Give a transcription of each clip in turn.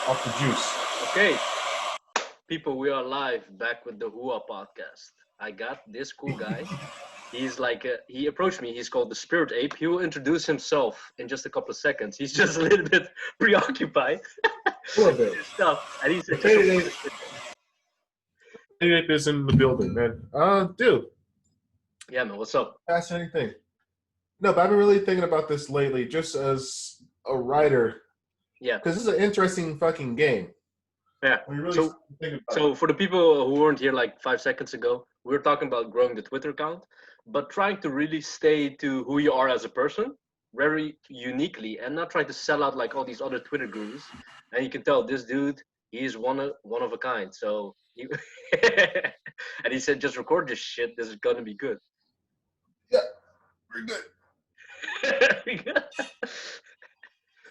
off the juice. Okay, people, we are live back with the HOOA podcast. I got this cool guy. He's like, he approached me. He's called the Spirit Ape. He will introduce himself in just a couple of seconds. He's just a little bit preoccupied A little bit. with his stuff. And he said, Ape is in the building, man. Dude. Yeah, man, what's up? Fascinating thing. No, but I've been really thinking about this lately, just as a writer. Yeah. Because this is an interesting fucking game. Yeah. Really So for the people who weren't here like 5 seconds ago, we were talking about growing the Twitter account, but trying to really stay to who you are as a person, very uniquely, and not trying to sell out like all these other Twitter gurus. And you can tell this dude, he's one of a kind. So he and he said, just record this shit. This is gonna be good. Yeah, we're good.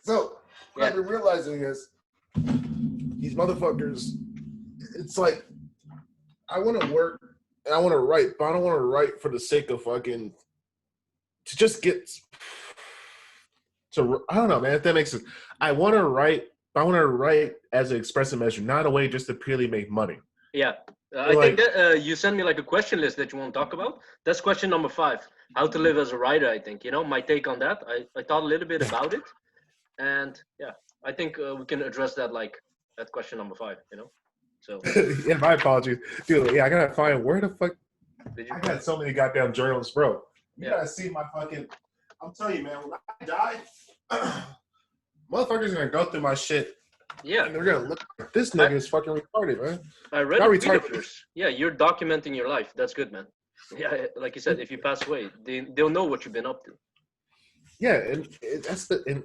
So what I've been realizing is these motherfuckers, it's like I want to work and I want to write, but I don't want to write for the sake of fucking to just get to, I don't know, man, if that makes sense. I want to write as an expressive measure, not a way just to purely make money. Yeah. I think that you sent me like a question list that you want to talk about. That's question number 5. How to live as a writer, I think. You know, my take on that. I thought a little bit about it. And yeah, I think we can address that like at question number 5, you know? So yeah, my apologies. Dude, yeah, I gotta find where the fuck I got so many goddamn journals, bro. You gotta see my fucking I'm telling you, man, when I die, motherfuckers are gonna go through my shit. Yeah. And they're gonna look like this nigga is fucking retarded, man. I read it. Yeah, you're documenting your life. That's good, man. Yeah, like you said, if you pass away, they'll know what you've been up to. Yeah, and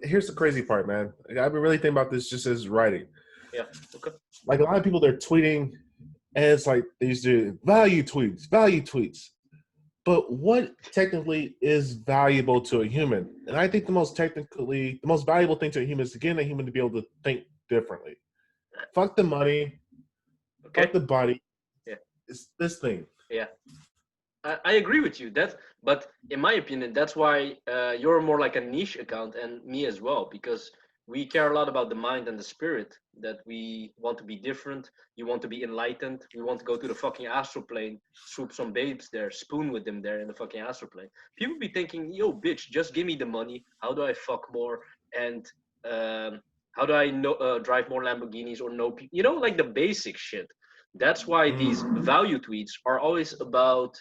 here's the crazy part, man. I've been really thinking about this just as writing. Yeah. Okay. Like a lot of people, they're tweeting, and it's like they used to value tweets. But what technically is valuable to a human? And I think the most valuable thing to a human is to get a human to be able to think differently. Fuck the money. Okay. Fuck the body. Yeah. It's this thing. Yeah. I agree with you. But in my opinion, that's why you're more like a niche account, and me as well, because we care a lot about the mind and the spirit, that we want to be different. You want to be enlightened. We want to go to the fucking astral plane, swoop some babes there, spoon with them there in the fucking astral plane. People be thinking, yo, bitch, just give me the money. How do I fuck more? And how do I drive more Lamborghinis or know people? You know, like the basic shit. That's why these value tweets are always about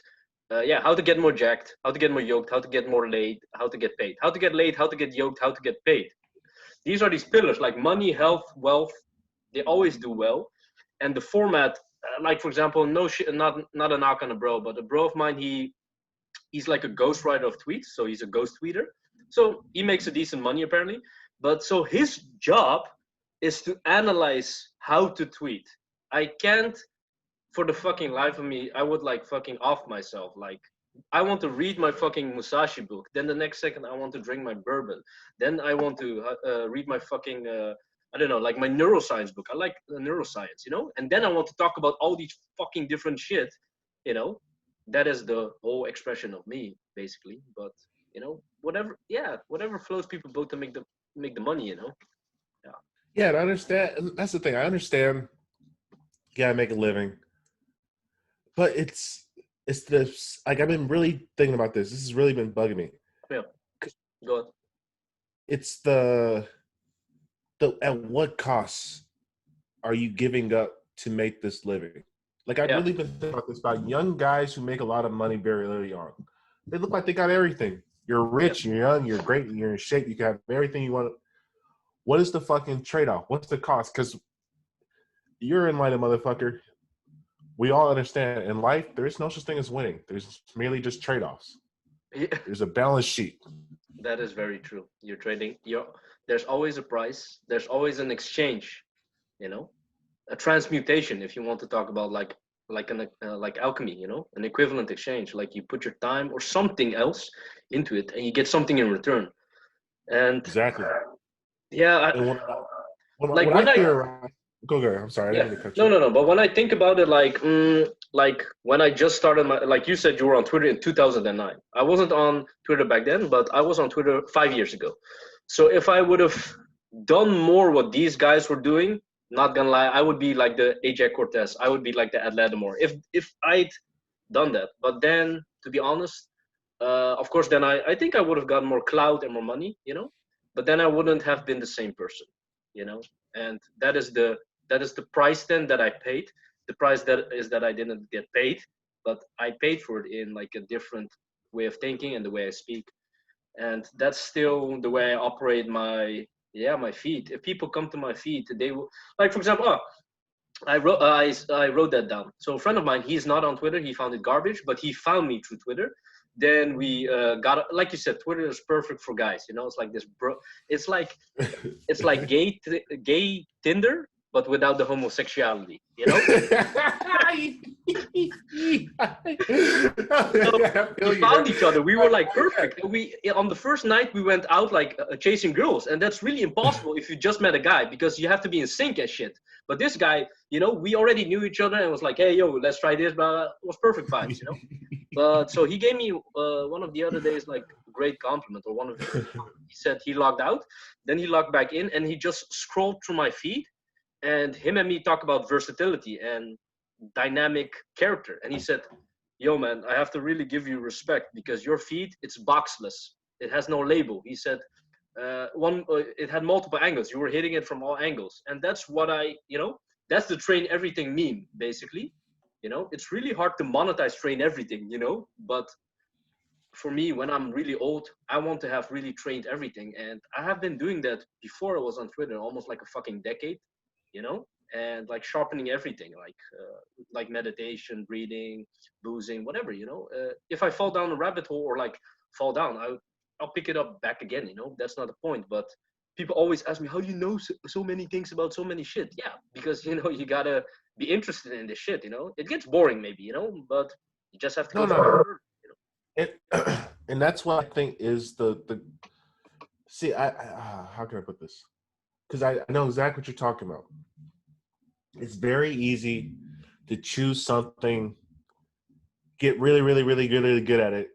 how to get more jacked, how to get more yoked, how to get more laid, how to get paid, how to get laid, how to get yoked, how to get paid. These are these pillars like money, health, wealth. They always do well. And the format, like for example, no shit, not a knock on a bro, but a bro of mine, he's like a ghostwriter of tweets. So he's a ghost tweeter. So he makes a decent money apparently. But so his job is to analyze how to tweet. I can't, for the fucking life of me, I would like fucking off myself. Like, I want to read my fucking Musashi book. Then the next second, I want to drink my bourbon. Then I want to read my fucking, I don't know, like my neuroscience book. I like neuroscience, you know? And then I want to talk about all these fucking different shit, you know? That is the whole expression of me, basically. But, you know, whatever flows people both to make the money, you know? Yeah. Yeah, I understand. That's the thing. I understand. You gotta make a living. But it's this, like, I've been really thinking about this. This has really been bugging me. Yeah. Go on. It's the at what cost are you giving up to make this living? Like, I've really been thinking about this, about young guys who make a lot of money very early on. They look like they got everything. You're rich, you're young, you're great, you're in shape, you can have everything you want. What is the fucking trade-off? What's the cost? Because you're enlightened, motherfucker. We all understand in life, there is no such thing as winning. There's merely just trade-offs. Yeah. There's a balance sheet. That is very true. You're trading. There's always a price. There's always an exchange. You know, a transmutation. If you want to talk about like alchemy, you know, an equivalent exchange. Like you put your time or something else into it, and you get something in return. And exactly. Yeah. Go. I'm sorry. Yeah. I didn't cut you. No. But when I think about it, like when I just started like you said, you were on Twitter in 2009. I wasn't on Twitter back then, but I was on Twitter 5 years ago. So if I would have done more what these guys were doing, Not gonna lie, I would be like the AJ Cortez. I would be like the Ed Lattimore if I'd done that. But then, to be honest, of course, then I think I would have gotten more clout and more money, you know. But then I wouldn't have been the same person, you know. And that is the price then that I paid. The price that is that I didn't get paid, but I paid for it in like a different way of thinking and the way I speak. And that's still the way I operate my feed. If people come to my feed, they will, like, for example, I wrote that down. So a friend of mine, he's not on Twitter. He found it garbage, but he found me through Twitter. Then we got, like you said, Twitter is perfect for guys. You know, it's like this It's like gay Tinder, but without the homosexuality. You know. So we found each other. We were like perfect. We on the first night we went out like chasing girls, and that's really impossible if you just met a guy because you have to be in sync and shit. But this guy, you know, we already knew each other and was like, hey, yo, let's try this. But it was perfect vibes, you know. But so he gave me one of the other days like a great compliment, or one of the, he said he logged out, then he logged back in, and he just scrolled through my feed, and him and me talk about versatility and dynamic character, and he said, yo man, I have to really give you respect because your feed, it's boxless, it has no label. He said it had multiple angles, you were hitting it from all angles, and that's what that's the train everything meme basically. You know, it's really hard to monetize train everything, you know, but for me, when I'm really old, I want to have really trained everything, and I have been doing that before I was on Twitter, almost like a fucking decade, you know, and like sharpening everything, like meditation, breathing, boozing, whatever, you know. If I fall down a rabbit hole or like fall down, I'll pick it up back again, you know. That's not the point. But people always ask me, how do you know so many things about so many shit? Yeah, because you know, you gotta be interested in this shit, you know. It gets boring maybe, you know, but you just have to go through it, you know. It, and that's what I think is the see, I how can I put this? Because I know exactly what you're talking about. It's very easy to choose something, get really, really, really good, really good at it,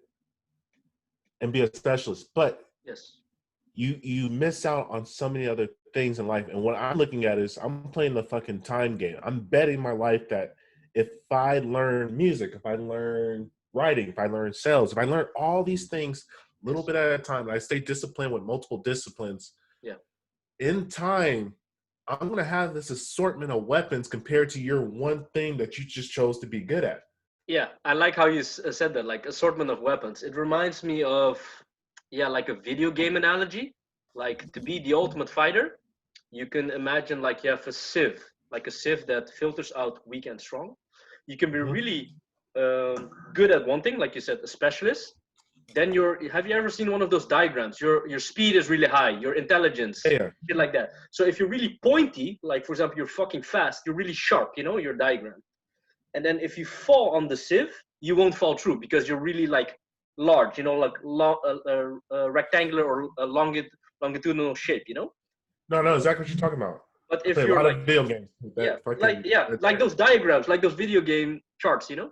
and be a specialist. But Yes, you miss out on so many other things in life. And what I'm looking at is I'm playing the fucking time game. I'm betting my life that if I learn music, if I learn writing, if I learn sales, if I learn all these things a little bit at a time, and I stay disciplined with multiple disciplines, yeah. in time, I'm going to have this assortment of weapons compared to your one thing that you just chose to be good at. Yeah, I like how you said that, like assortment of weapons. It reminds me of, yeah, like a video game analogy. Like to be the ultimate fighter, you can imagine like you have a sieve, like a sieve that filters out weak and strong. You can be really good at one thing, like you said, a specialist. Then have you ever seen one of those diagrams? Your speed is really high, your intelligence, Yeah. shit like that. So if you're really pointy, like for example, you're fucking fast, you're really sharp, you know, your diagram. And then if you fall on the sieve, you won't fall through because you're really like large, you know, like rectangular or longitudinal shape, you know. No, exactly what you're talking about. But I play if a you're lot like, of video games. like those diagrams, like those video game charts, you know.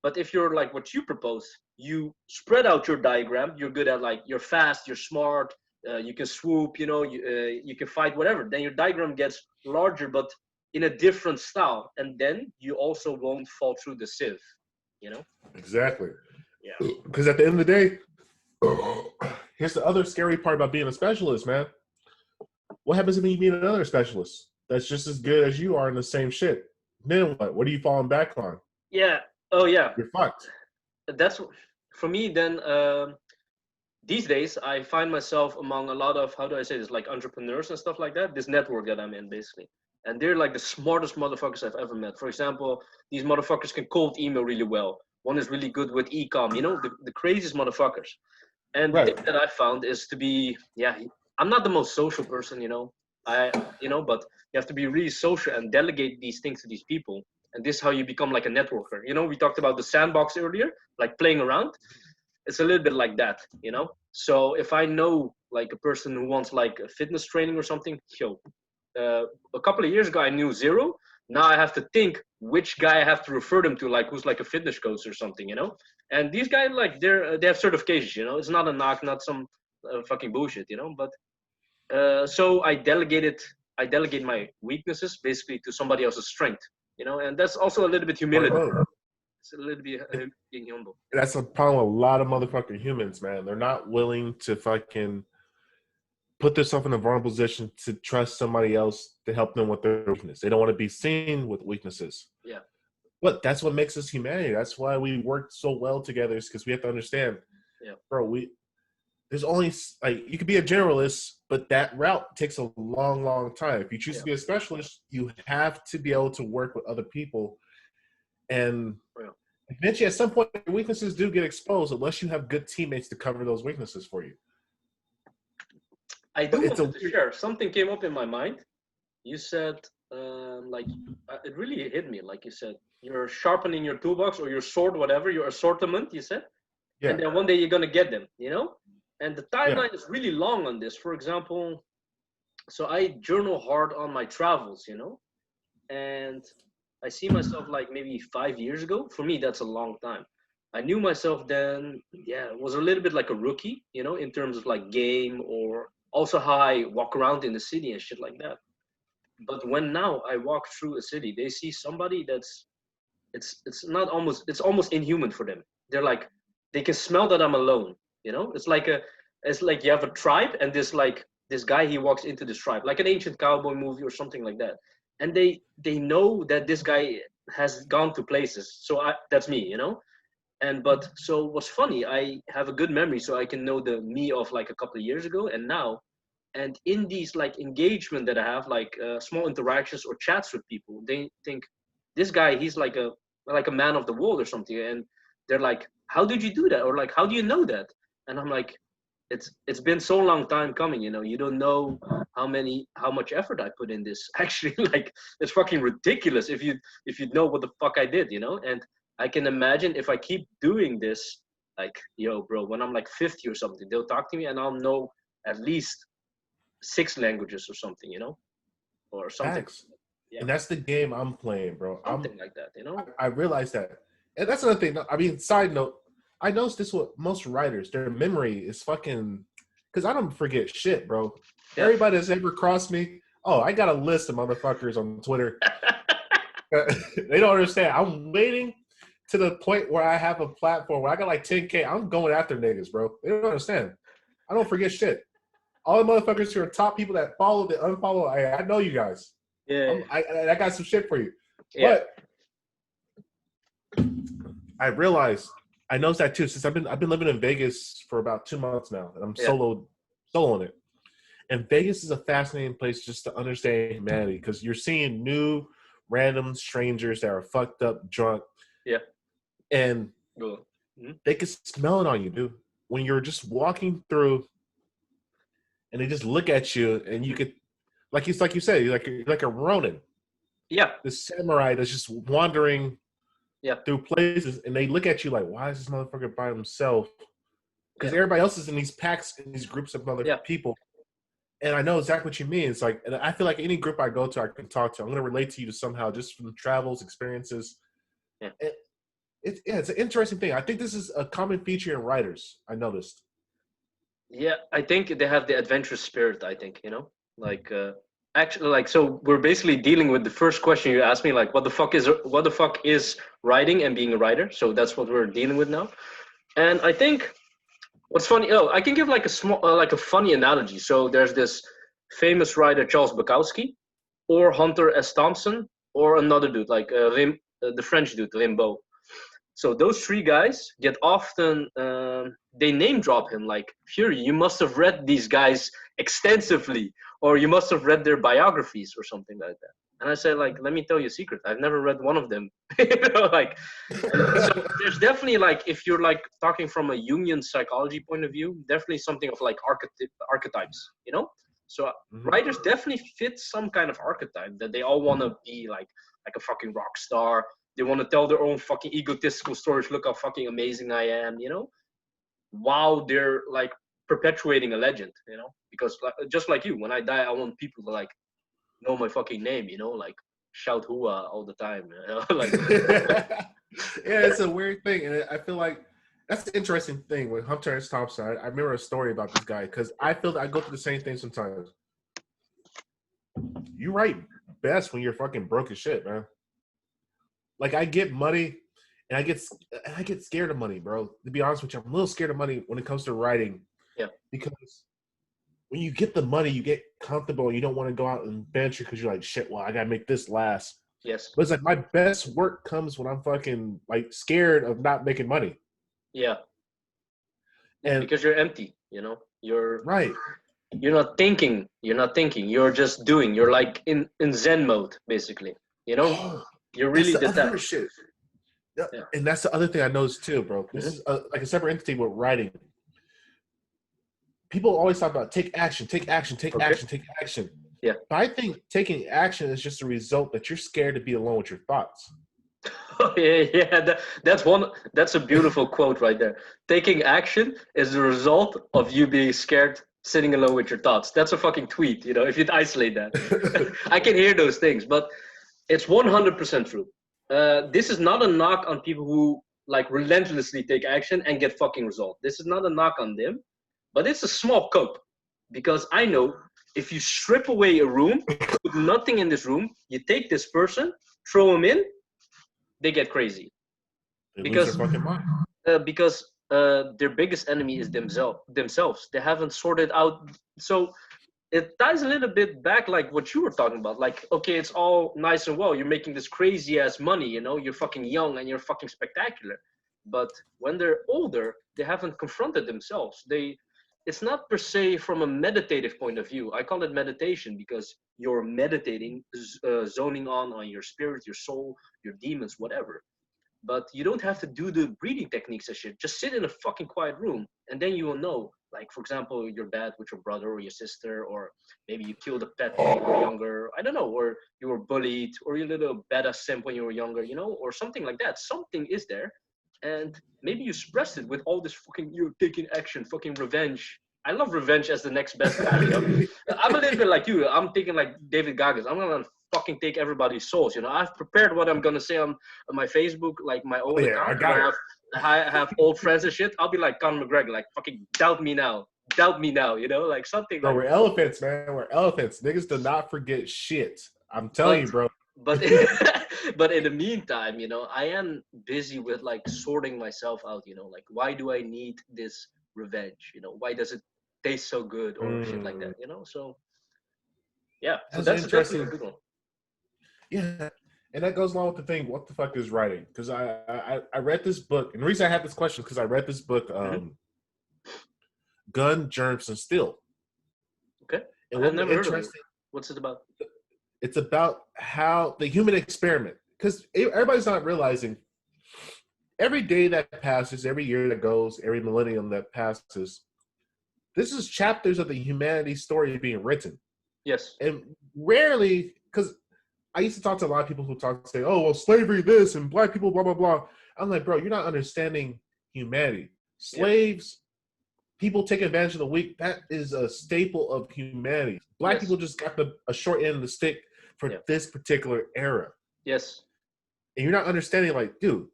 But if you're like what you propose, you spread out your diagram. You're good at like you're fast, you're smart, you can swoop, you know, you can fight, whatever. Then your diagram gets larger, but in a different style, and then you also won't fall through the sieve, you know. Exactly. Yeah. Because at the end of the day, here's the other scary part about being a specialist, man. What happens if you meet another specialist that's just as good as you are in the same shit? Then what? What are you falling back on? Yeah. Oh yeah. You're fucked. That's for me. Then these days, I find myself among a lot of, how do I say this, like entrepreneurs and stuff like that. This network that I'm in, basically. And they're like the smartest motherfuckers I've ever met. For example, these motherfuckers can cold email really well. One is really good with e-com, you know, the craziest motherfuckers. And the thing that I found is to be, yeah, I'm not the most social person, you know. But you have to be really social and delegate these things to these people. And this is how you become like a networker. You know, we talked about the sandbox earlier, like playing around. It's a little bit like that, you know. So if I know like a person who wants like a fitness training or something, a couple of years ago I knew zero. Now I have to think which guy I have to refer them to, like who's like a fitness coach or something, you know. And these guys, like they have certifications, you know. It's not a knock, not some fucking bullshit, you know. But so I delegated I delegate my weaknesses basically to somebody else's strength, you know, and that's also a little bit Smart humility. move. It's a little bit being humble. That's a problem with a lot of motherfucking humans, man. They're not willing to fucking put themselves in a vulnerable position to trust somebody else to help them with their weakness. They don't want to be seen with weaknesses. Yeah. But that's what makes us humanity. That's why we work so well together, is because we have to understand, bro, there's only, like, you could be a generalist, but that route takes a long, long time. If you choose to be a specialist, you have to be able to work with other people. And eventually, at some point, your weaknesses do get exposed unless you have good teammates to cover those weaknesses for you. I do want to share. Something came up in my mind. You said, like, it really hit me. Like you said, you're sharpening your toolbox or your sword, whatever, your assortment, you said. Yeah. And then one day you're going to get them, you know? And the timeline is really long on this. For example, so I journal hard on my travels, you know? And I see myself like maybe 5 years ago. For me, that's a long time. I knew myself then, was a little bit like a rookie, you know, in terms of like game or also how I walk around in the city and shit like that. But when now I walk through a city, they see somebody that's, it's not almost, it's almost inhuman for them. They're like, they can smell that I'm alone, you know? It's like you have a tribe and this guy, he walks into this tribe, like an ancient cowboy movie or something like that. And they know that this guy has gone to places. So that's me, you know? But so what's funny, I have a good memory, so I can know the me of like a couple of years ago and now. And in these like engagement that I have, like small interactions or chats with people, they think this guy, he's like a man of the world or something. And they're like, how did you do that? Or like, how do you know that? And I'm like, it's been so long time coming, you know, you don't know how much effort I put in this. Actually, like, it's fucking ridiculous if you know what the fuck I did, you know? And I can imagine if I keep doing this, like, yo, bro, when I'm like 50 or something, they'll talk to me and I'll know at least 6 languages or something, you know, or something. Facts. Yeah. And that's the game I'm playing, bro. Something like that, you know. I realize that, and that's another thing. I mean, side note, I noticed this with most writers. Their memory is fucking, because I don't forget shit, bro. Yeah. Everybody that's ever crossed me, I got a list of motherfuckers on Twitter. They don't understand. I'm waiting to the point where I have a platform where I got like 10K. I'm going after niggas, bro. They don't understand. I don't forget shit. All the motherfuckers who are top people that follow, that unfollow, I know you guys. Yeah. I got some shit for you. Yeah. But I realized, I noticed that too, since I've been living in Vegas for about 2 months now, and I'm soloing it. And Vegas is a fascinating place just to understand humanity, because you're seeing new random strangers that are fucked up, drunk. Yeah. And they can smell it on you, dude. When you're just walking through and they just look at you, and you could, like you said, you're like a Ronin. Yeah. The samurai that's just wandering through places, and they look at you like, why is this motherfucker by himself? Because everybody else is in these packs, in these groups of other people. And I know exactly what you mean. It's like, and I feel like any group I go to, I can talk to. I'm going to relate to you somehow, just from travels, experiences. Yeah. It's an interesting thing. I think this is a common feature in writers, I noticed. Yeah, I think they have the adventurous spirit, I think, you know? Like, actually, like, so we're basically dealing with the first question you asked me, like, what the fuck is writing and being a writer? So that's what we're dealing with now. And I think what's funny, I can give like a small, like a funny analogy. So there's this famous writer, Charles Bukowski, or Hunter S. Thompson, or another dude, like the French dude, Rimbaud. So those 3 guys get often, they name drop him, like, Fury, you must have read these guys extensively, or you must have read their biographies or something like that. And I say, like, let me tell you a secret. I've never read one of them. You know, like, so there's definitely, like, if you're like talking from a Jungian psychology point of view, definitely something of like archetypes, you know? So writers definitely fit some kind of archetype that they all want to be like a fucking rock star. They want to tell their own fucking egotistical stories. Look how fucking amazing I am, you know? While they're like perpetuating a legend, you know? Because just like you, when I die, I want people to like know my fucking name, you know? Like shout HOOA all the time, you know? Like, yeah, it's a weird thing. And I feel like that's the interesting thing with Hunter S. Thompson. I remember a story about this guy, because I feel that I go through the same thing sometimes. You write best when you're fucking broke as shit, man. Like I get money, and I get scared of money, bro. To be honest with you, I'm a little scared of money when it comes to writing. Yeah. Because when you get the money, you get comfortable. You don't want to go out and venture because you're like, shit. Well, I gotta make this last. Yes. But it's like my best work comes when I'm fucking like scared of not making money. Yeah. And because you're empty, you know. You're right. You're not thinking. You're not thinking. You're just doing. You're like in Zen mode, basically. You know. You're really detached. Shit. Yeah. And that's the other thing I noticed too, bro. This is like a separate entity with writing. People always talk about take action, take action, take action, take action. Yeah. But I think taking action is just a result that you're scared to be alone with your thoughts. Yeah. That's a beautiful quote right there. Taking action is the result of you being scared sitting alone with your thoughts. That's a fucking tweet, you know, if you'd isolate that. I can hear those things, but it's 100% true. This is not a knock on people who like relentlessly take action and get fucking result. This is not a knock on them, but it's a small cope, because I know if you strip away a room, put nothing in this room, you take this person, throw them in, they get crazy. Because their biggest enemy is themselves. They haven't sorted out. So it ties a little bit back like what you were talking about. Like, okay, it's all nice and well. You're making this crazy ass money, you know, you're fucking young and you're fucking spectacular. But when they're older, they haven't confronted themselves. It's not per se from a meditative point of view. I call it meditation because you're meditating, zoning on your spirit, your soul, your demons, whatever. But you don't have to do the breathing techniques and shit. Just sit in a fucking quiet room, and then you will know. Like, for example, you're bad with your brother or your sister, or maybe you killed a pet when you were younger. I don't know, or you were bullied, or you're a little badass simp when you were younger, you know, or something like that. Something is there, and maybe you suppressed it with all this fucking you taking action, fucking revenge. I love revenge as the next best thing. You know? I'm a little bit like you. I'm thinking like David Goggins. I'm gonna fucking take everybody's souls. You know, I've prepared what I'm gonna say on my Facebook, like my own account. I have old friends and shit. I'll be like Conor McGregor, like fucking doubt me now, you know, like something. Bro, like we're elephants, man. We're elephants. Niggas do not forget shit. I'm telling you, bro. But but in the meantime, you know, I am busy with like sorting myself out. You know, like why do I need this revenge? You know, why does it taste so good or shit like that? You know, so yeah, so that's definitely a good one. Yeah, and that goes along with the thing. What the fuck is writing? Because I read this book, and the reason I had this question is because I read this book, Gun, Germs, and Steel. Okay, and I've never heard of it. What's it about? It's about how the human experiment. Because everybody's not realizing every day that passes, every year that goes, every millennium that passes, this is chapters of the humanity story being written. Yes, and rarely because. I used to talk to a lot of people who say, oh, well, slavery this and black people, blah, blah, blah. I'm like, bro, you're not understanding humanity. Slaves, people take advantage of the weak. That is a staple of humanity. Black people just got a short end of the stick for this particular era. Yes. And you're not understanding, like, dude,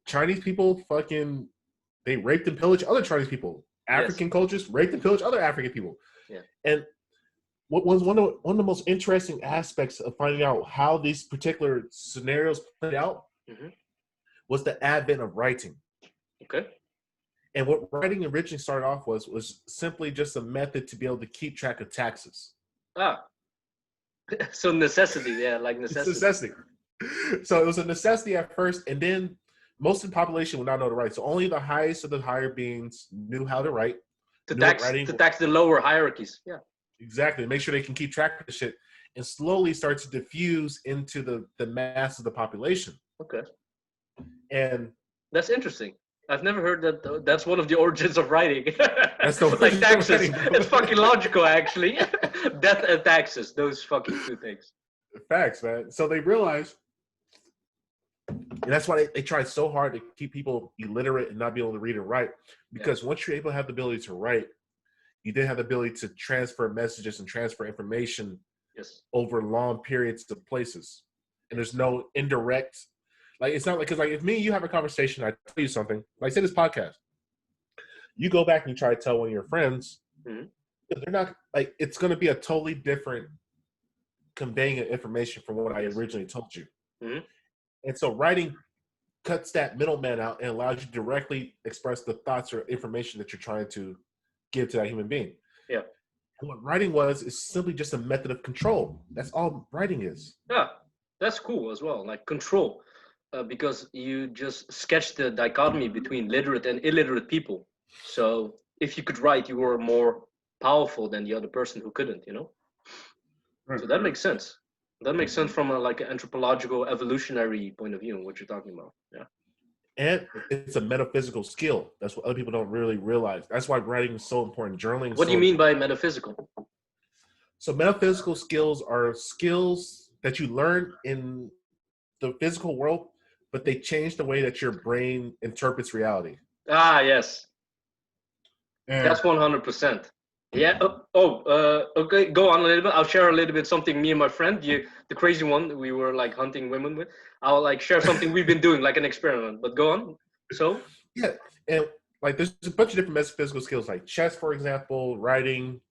Chinese people fucking, they raped and pillaged other Chinese people. African cultures raped and pillaged other African people. Yeah. And what was one of the most interesting aspects of finding out how these particular scenarios played out was the advent of writing. Okay. And what writing originally started off was simply just a method to be able to keep track of taxes. Ah. So necessity, like necessity. It's necessity. So it was a necessity at first, and then most of the population would not know to write. So only the highest of the higher beings knew how to write. To tax the lower hierarchies. Yeah. Exactly. Make sure they can keep track of the shit and slowly start to diffuse into the mass of the population. Okay. And that's interesting. I've never heard that. That's one of the origins of writing. That's the like taxes. It's fucking logical, actually. Death and taxes. Those fucking two things. Facts, man. So they realized, and that's why they tried so hard to keep people illiterate and not be able to read and write. Because once you're able to have the ability to write, you then have the ability to transfer messages and transfer information over long periods of places. And there's no indirect, like, it's not like, because like if me and you have a conversation, I tell you something, like say this podcast, you go back and you try to tell one of your friends, they're not, like, it's going to be a totally different conveying information from what I originally told you. Mm-hmm. And so writing cuts that middleman out and allows you to directly express the thoughts or information that you're trying to give to that human being. Yeah. And what writing was is simply just a method of control. That's all writing is. Yeah, that's cool as well. Like control, because you just sketch the dichotomy between literate and illiterate people. So if you could write, you were more powerful than the other person who couldn't. Right. So that makes sense. That makes sense from a like an anthropological evolutionary point of view, what you're talking about. Yeah. And it's a metaphysical skill. That's what other people don't really realize. That's why writing is so important. Journaling is What do you mean by metaphysical? So metaphysical skills are skills that you learn in the physical world, but they change the way that your brain interprets reality. Ah, yes. And That's 100%. Yeah. Okay. Go on a little bit. I'll share a little bit something me and my friend, the crazy one, we were like hunting women with. I'll like share something we've been doing, like an experiment. But go on. So. yeah, and like there's a bunch of different metaphysical skills, like chess, for example, writing,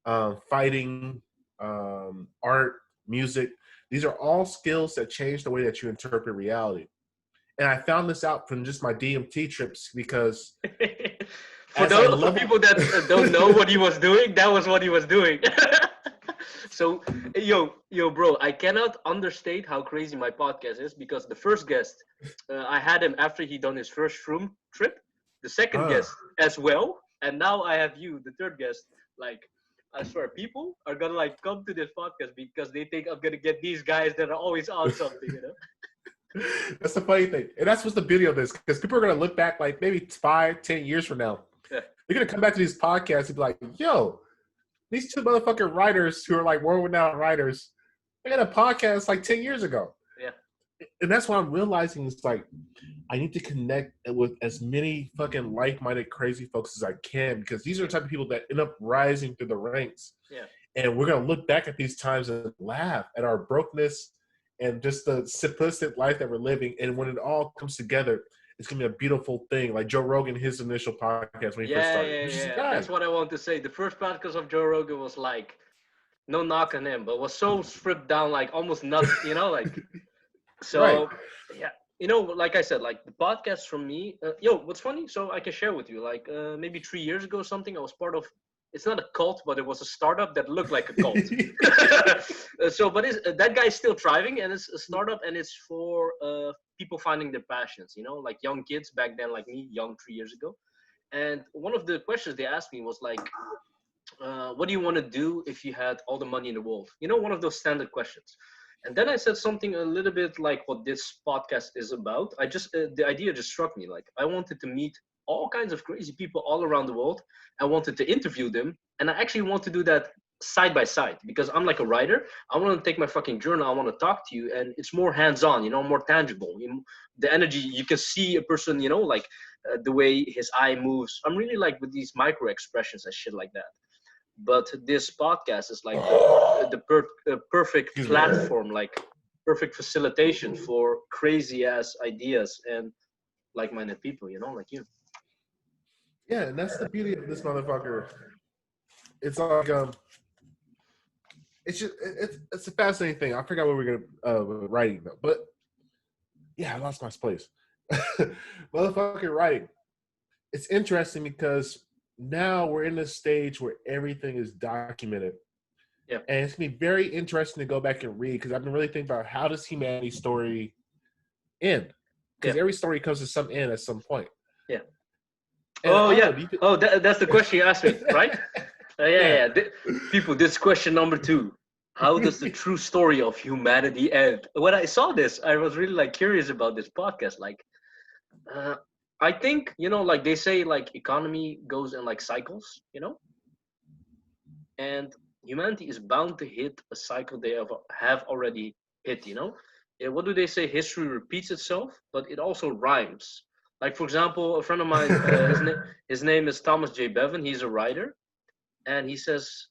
fighting, art, music. These are all skills that change the way that you interpret reality. And I found this out from just my DMT trips because for people that don't know what he was doing, that was what he was doing. So, yo, bro, I cannot understate how crazy my podcast is because the first guest, I had him after he done his first shroom trip, the second guest as well, and now I have you, the third guest. Like, I swear, people are gonna like come to this podcast because they think I'm gonna get these guys that are always on something, That's the funny thing, and that's what's the beauty of this, because people are gonna look back like maybe 5-10 years from now. Yeah. They're gonna come back to these podcasts and be like, "Yo, these two motherfucking writers who are like world-renowned writers, they got a podcast like 10 years ago." Yeah. And that's what I'm realizing is like, I need to connect with as many fucking like-minded crazy folks as I can, because these are the type of people that end up rising through the ranks. Yeah. And we're gonna look back at these times and laugh at our brokenness and just the simplistic life that we're living. And when it all comes together, it's gonna be a beautiful thing. Like Joe Rogan, his initial podcast when he first started. Yeah. That's what I want to say. The first podcast of Joe Rogan was like, no knock on him, but was so stripped down, like almost nuts, like. So, right. Yeah, like I said, like the podcast from me. What's funny? So I can share with you, like maybe 3 years ago, or something. I was part of. It's not a cult, but it was a startup that looked like a cult. But that guy's still thriving, and it's a startup, and it's for people finding their passions. Like young kids back then, like me, young 3 years ago. And one of the questions they asked me was like, "What do you want to do if you had all the money in the world?" One of those standard questions. And then I said something a little bit like what this podcast is about. The idea just struck me. Like I wanted to meet all kinds of crazy people all around the world. I wanted to interview them. And I actually want to do that side by side because I'm like a writer. I want to take my fucking journal. I want to talk to you. And it's more hands-on, more tangible. The energy, you can see a person, like the way his eye moves. I'm really like with these micro expressions and shit like that. But this podcast is like the perfect platform, like perfect facilitation for crazy ass ideas and like-minded people, like you. Yeah, and that's the beauty of this motherfucker. It's like it's a fascinating thing. I forgot what we were gonna writing though, but yeah, I lost my place. Motherfucking writing. It's interesting because now we're in this stage where everything is documented. Yeah. And it's going to be very interesting to go back and read because I've been really thinking about how does humanity's story end? Because every story comes to some end at some point. Yeah. And that's the question you asked me, right? Yeah. People, this is question number 2. How does the true story of humanity end? When I saw this, I was really like curious about this podcast. Like, I think, like they say, like economy goes in like cycles, and humanity is bound to hit a cycle they have already hit, What do they say? History repeats itself, but it also rhymes. Like, for example, a friend of mine, his name is Thomas J. Bevan. He's a writer. And he says,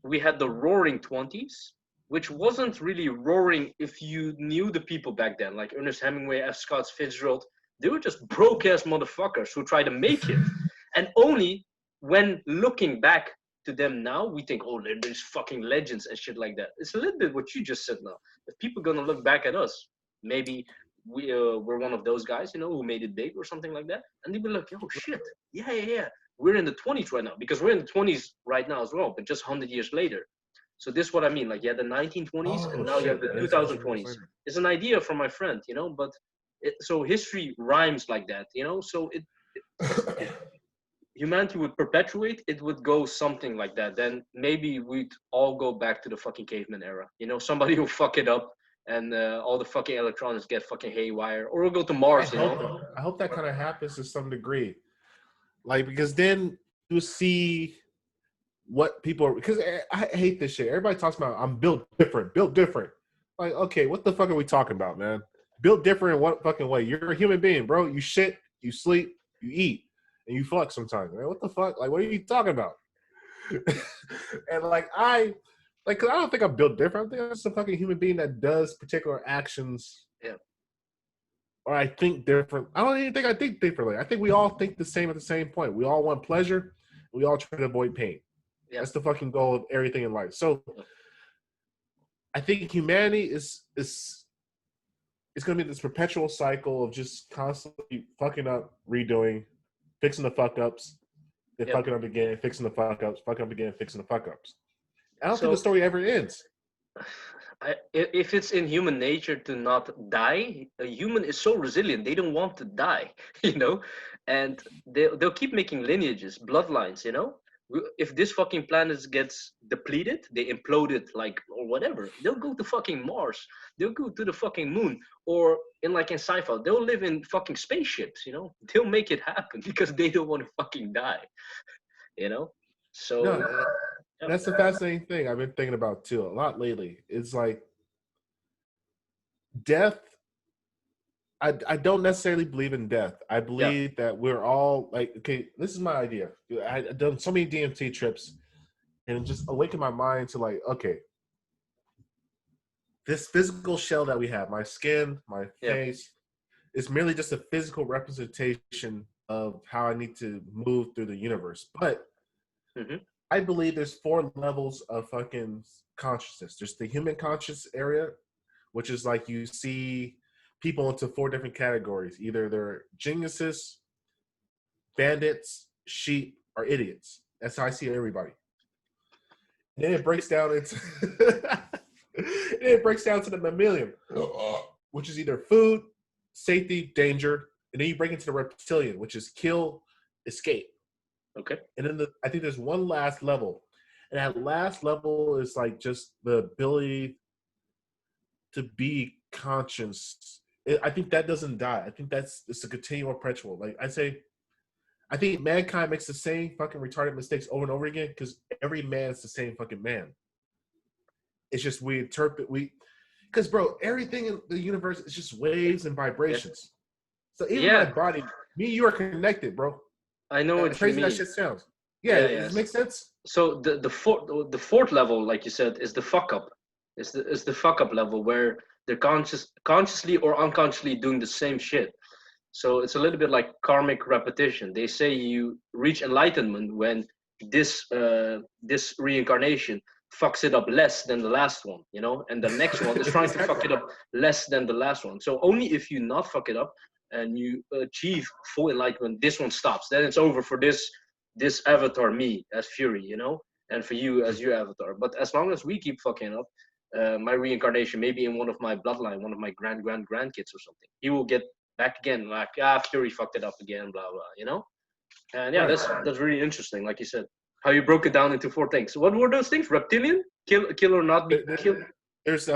we had the roaring 20s, which wasn't really roaring if you knew the people back then, like Ernest Hemingway, F. Scott Fitzgerald. They were just broke-ass motherfuckers who tried to make it. And only when looking back to them now, we think, oh, there's fucking legends and shit like that. It's a little bit what you just said now. If people gonna look back at us, maybe we're one of those guys, who made it big or something like that, and they be like, oh shit, yeah. We're in the 20s right now, because we're in the 20s right now as well, but just 100 years later. So this is what I mean. Like, you had the 1920s, and now you have the 2020s. It's an idea from my friend, but so history rhymes like that, so humanity would perpetuate, it would go something like that. Then maybe we'd all go back to the fucking caveman era. Somebody will fuck it up, and all the fucking electronics get fucking haywire, or we'll go to Mars. I hope that kind of happens to some degree, like, because then you see what people are, because I hate this shit. Everybody talks about I'm built different. Like, okay, what the fuck are we talking about, man? Built different in what fucking way? You're a human being, bro. You shit, you sleep, you eat, and you fuck sometimes, man. What the fuck? Like, what are you talking about? And cause I don't think I'm built different. I think I'm just a fucking human being that does particular actions. Yeah. Or I think different. I don't even think I think differently. I think we all think the same at the same point. We all want pleasure. We all try to avoid pain. Yeah. That's the fucking goal of everything in life. So I think humanity is going to be this perpetual cycle of just constantly fucking up, redoing, fixing the fuck ups, then fucking up again, fixing the fuck ups, fucking up again, fixing the fuck ups. I don't think the story ever ends. If it's in human nature to not die, a human is so resilient. They don't want to die, and they'll keep making lineages, bloodlines, If this fucking planet gets depleted, they implode it, or whatever. They'll go to fucking Mars. They'll go to the fucking moon, or in sci-fi, they'll live in fucking spaceships. They'll make it happen because they don't want to fucking die. So that's the fascinating thing I've been thinking about too a lot lately. It's like death. I don't necessarily believe in death. I believe that we're all okay, this is my idea. I've done so many DMT trips and it just awakened my mind to okay, this physical shell that we have, my skin, my face, is merely just a physical representation of how I need to move through the universe. But I believe there's 4 levels of fucking consciousness. There's the human conscious area, which is you see people into 4 different categories. Either they're geniuses, bandits, sheep, or idiots. That's how I see everybody. And then it breaks down into the mammalian, which is either food, safety, danger, and then you break into the reptilian, which is kill, escape. Okay. And then I think there's one last level. And that last level is just the ability to be conscious. I think that doesn't die. I think it's a continual perpetual. I think mankind makes the same fucking retarded mistakes over and over again because every man's the same fucking man. It's just we interpret, because bro, everything in the universe is just waves and vibrations. So even my body, me and you are connected, bro. I know what crazy you mean. That shit sounds. Does it make sense? So the fourth level, like you said, is the fuck up. Is the fuck up level where they're consciously or unconsciously doing the same shit. So it's a little bit like karmic repetition. They say you reach enlightenment when this reincarnation fucks it up less than the last one, and the next one is trying to fuck it up less than the last one. So only if you not fuck it up and you achieve full enlightenment, this one stops. Then it's over for this avatar, me as Fury, and for you as your avatar. But as long as we keep fucking up, my reincarnation, maybe in one of my bloodline, one of my grandkids or something, he will get back again, Fury fucked it up again, blah blah, And that's really interesting, like you said, how you broke it down into 4 things. What were those things? Reptilian, kill or not be killed. There's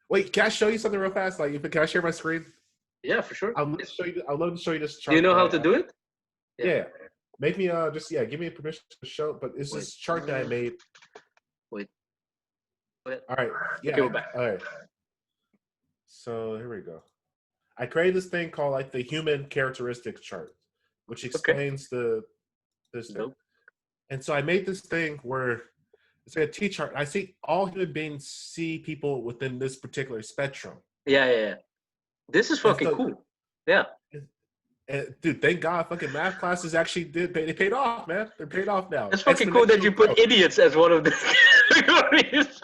wait, can I show you something real fast? Can I share my screen? Yeah, for sure. I'd love to show you this chart. Do you know how to do it? Yeah. Make me give me permission to show. But it's this chart that I made. Wait. All right. Yeah. Okay, we're back. All right. So here we go. I created this thing called the human characteristics chart, which explains this thing. And so I made this thing where it's a T chart. I see all human beings see people within this particular spectrum. Yeah. This is fucking cool. Yeah. And dude, thank God, fucking math classes actually they paid off, man. They're paid off now. It's fucking cool that you put idiots as one of the categories.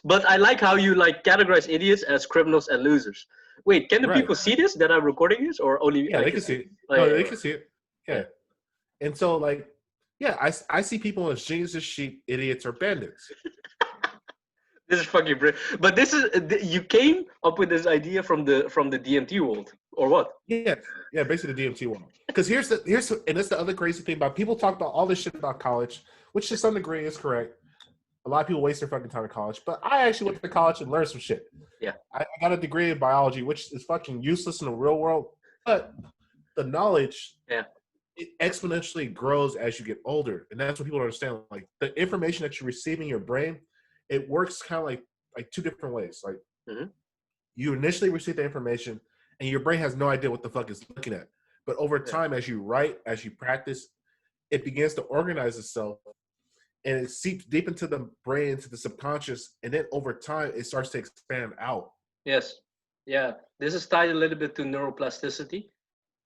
But I like how you like categorize idiots as criminals and losers. Wait, can the people see this that I'm recording this, or only? Yeah, they can see it. Oh, No, yeah, they right. can see it. Yeah. And so, like, yeah, I see people as geniuses, sheep, idiots, or bandits. This is fucking brilliant. But this is you came up with this idea from the DMT world, or what? Yeah, basically the DMT world. Because here's and that's the other crazy thing about people talk about all this shit about college, which to some degree is correct. A lot of people waste their fucking time in college, but I actually went to college and learned some shit. Yeah, I got a degree in biology, which is fucking useless in the real world, but the knowledge, it exponentially grows as you get older, and that's what people don't understand. Like the information that you receive in your brain, it works kind of like two different ways. Like you initially receive the information, and your brain has no idea what the fuck it's looking at. But over time, as you write, as you practice, it begins to organize itself, and it seeps deep into the brain, into the subconscious, and then over time, it starts to expand out. Yes. Yeah. This is tied a little bit to neuroplasticity,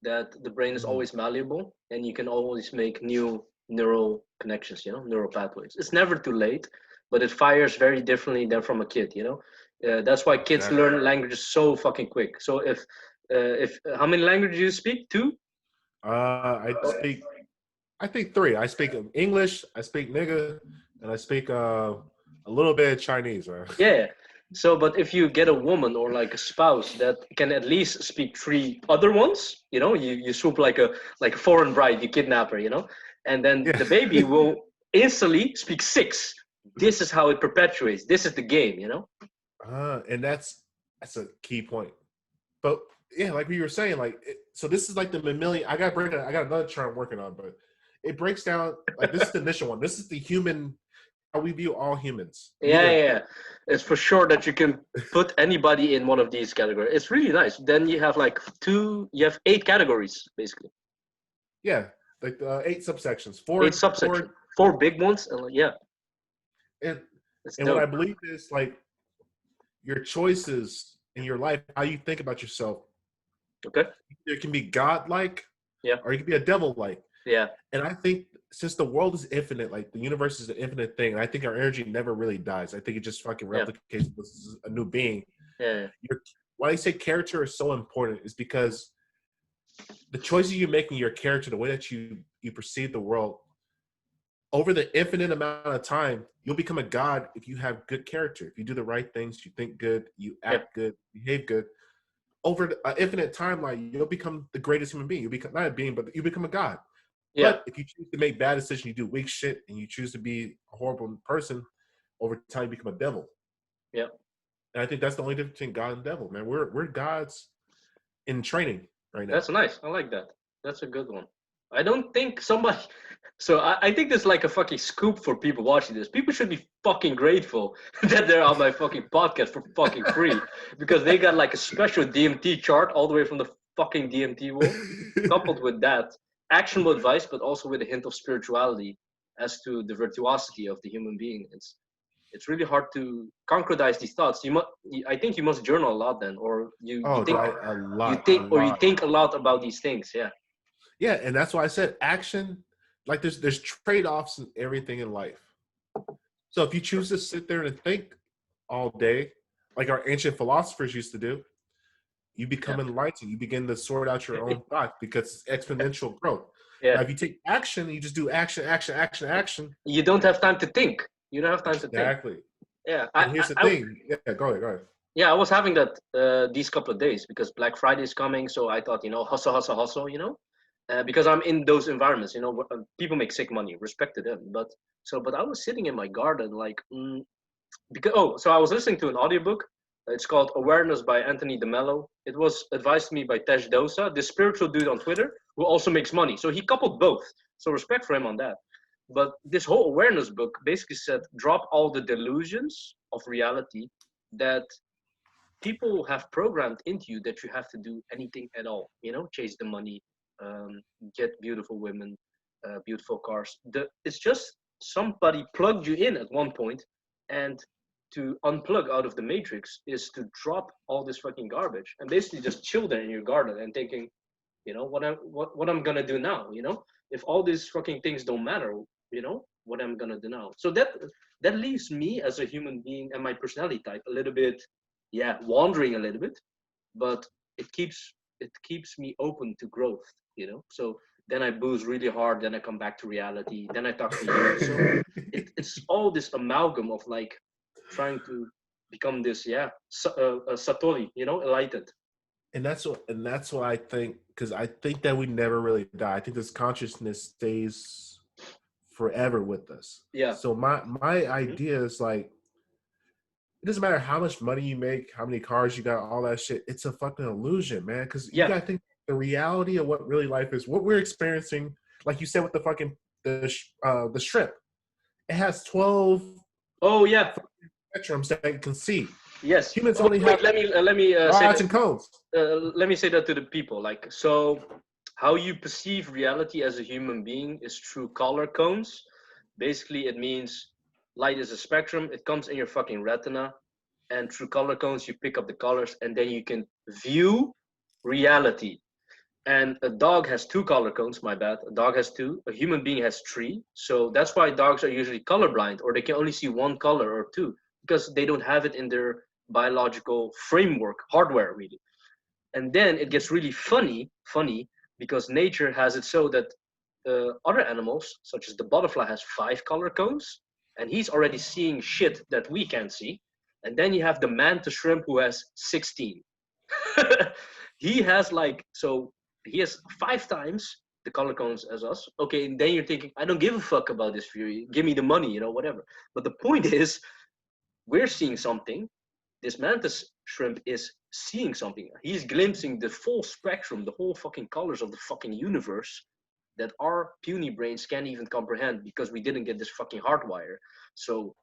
that the brain is always malleable, and you can always make new neural connections, neural pathways. It's never too late, but it fires very differently than from a kid, that's why kids learn languages so fucking quick. So if how many languages do you speak? 2? I think 3. I speak English, I speak nigga, and I speak a little bit of Chinese. Yeah. So, but if you get a woman or like a spouse that can at least speak 3 other ones, you swoop like a foreign bride, you kidnap her, and then the baby will instantly speak 6. This is how it perpetuates. This is the game, And that's a key point. But yeah, like we were saying, so this is like the mammalian. I got another chart I'm working on, but it breaks down like this is the initial one. This is the human, how we view all humans. Yeah. It's for sure that you can put anybody in one of these categories. It's really nice. Then you have you have 8 categories basically. Yeah, like 8 subsections. 8 subsections. 4 big ones, and and what I believe is like your choices in your life, how you think about yourself. Okay. It can be God-like, or you can be a devil-like. Yeah. And I think since the world is infinite, like the universe is an infinite thing, and I think our energy never really dies. I think it just fucking replicates as a new being. Yeah. Why I say character is so important is because the choices you make in your character, the way that you perceive the world, over the infinite amount of time, you'll become a god if you have good character. If you do the right things, you think good, you act good, behave good. Over an infinite timeline, you'll become the greatest human being. You become not a being, but you become a god. Yeah. But if you choose to make bad decisions, you do weak shit, and you choose to be a horrible person, over time you become a devil. Yeah. And I think that's the only difference between God and devil, man. We're gods in training right now. That's nice. I like that. That's a good one. I don't think somebody. So I think there's like a fucking scoop for people watching this. People should be fucking grateful that they're on my fucking podcast for fucking free, because they got like a special DMT chart all the way from the fucking DMT world, coupled with that actionable advice, but also with a hint of spirituality as to the virtuosity of the human being. It's really hard to concretize these thoughts. I think you must journal a lot then, or you think a lot about these things. Yeah. Yeah, and that's why I said action. Like there's trade-offs in everything in life. So if you choose to sit there and think all day, like our ancient philosophers used to do, you become enlightened. You begin to sort out your own thoughts because it's exponential growth. Yeah. Now, if you take action, you just do action. You don't have time to think. You don't have time to think. Exactly. Yeah. And here's the thing. Yeah, go ahead. Yeah, I was having that these couple of days because Black Friday is coming. So I thought, hustle, because I'm in those environments, people make sick money, respect to them. But I was sitting in my garden, so I was listening to an audiobook. It's called Awareness by Anthony DeMello. It was advised to me by Tesh Dosa, this spiritual dude on Twitter who also makes money. So he coupled both. So respect for him on that. But this whole awareness book basically said, drop all the delusions of reality that people have programmed into you, that you have to do anything at all, chase the money, get beautiful women, beautiful cars. It's just somebody plugged you in at one point, and to unplug out of the matrix is to drop all this fucking garbage and basically just chill there in your garden and thinking, You know, what I'm gonna do now, you know? If all these fucking things don't matter, you know, what I'm gonna do now. So that leaves me as a human being and my personality type a little bit, yeah, wandering a little bit, but it keeps me open to growth, you know. So then I boost really hard, then I come back to reality, then I talk to you. So it's all this amalgam of like trying to become this, yeah, satori, you know, enlightened. And that's what I think, because I think that we never really die. I think this consciousness stays forever with us. Yeah. So my Mhm. idea is like, it doesn't matter how much money you make, how many cars you got, all that shit. It's a fucking illusion, man. Because you Yeah. gotta think the reality of what really life is. What we're experiencing, like you said with the fucking the shrimp, it has 12 Oh yeah. spectrums that you can see. Yes. Humans Oh, only wait. have Let me say rods that. and cones. Let me say that to the people. Like, so, how you perceive reality as a human being is through color cones. Basically, it means light is a spectrum. It comes in your fucking retina, and through color cones, you pick up the colors, and then you can view reality. And a dog has two color cones. My bad. A dog has two. A human being has three. So that's why dogs are usually colorblind, or they can only see one color or two because they don't have it in their biological framework, hardware, really. And then it gets really funny because nature has it so that other animals, such as the butterfly, has five color cones, and he's already seeing shit that we can't see. And then you have the mantis shrimp who has 16. He has like, so he has five times the color cones as us. Okay, and then you're thinking, I don't give a fuck about this view. Give me the money, you know, whatever. But the point is, we're seeing something. This mantis shrimp is seeing something. He's glimpsing the full spectrum, the whole fucking colors of the fucking universe that our puny brains can't even comprehend because we didn't get this fucking hardwire. So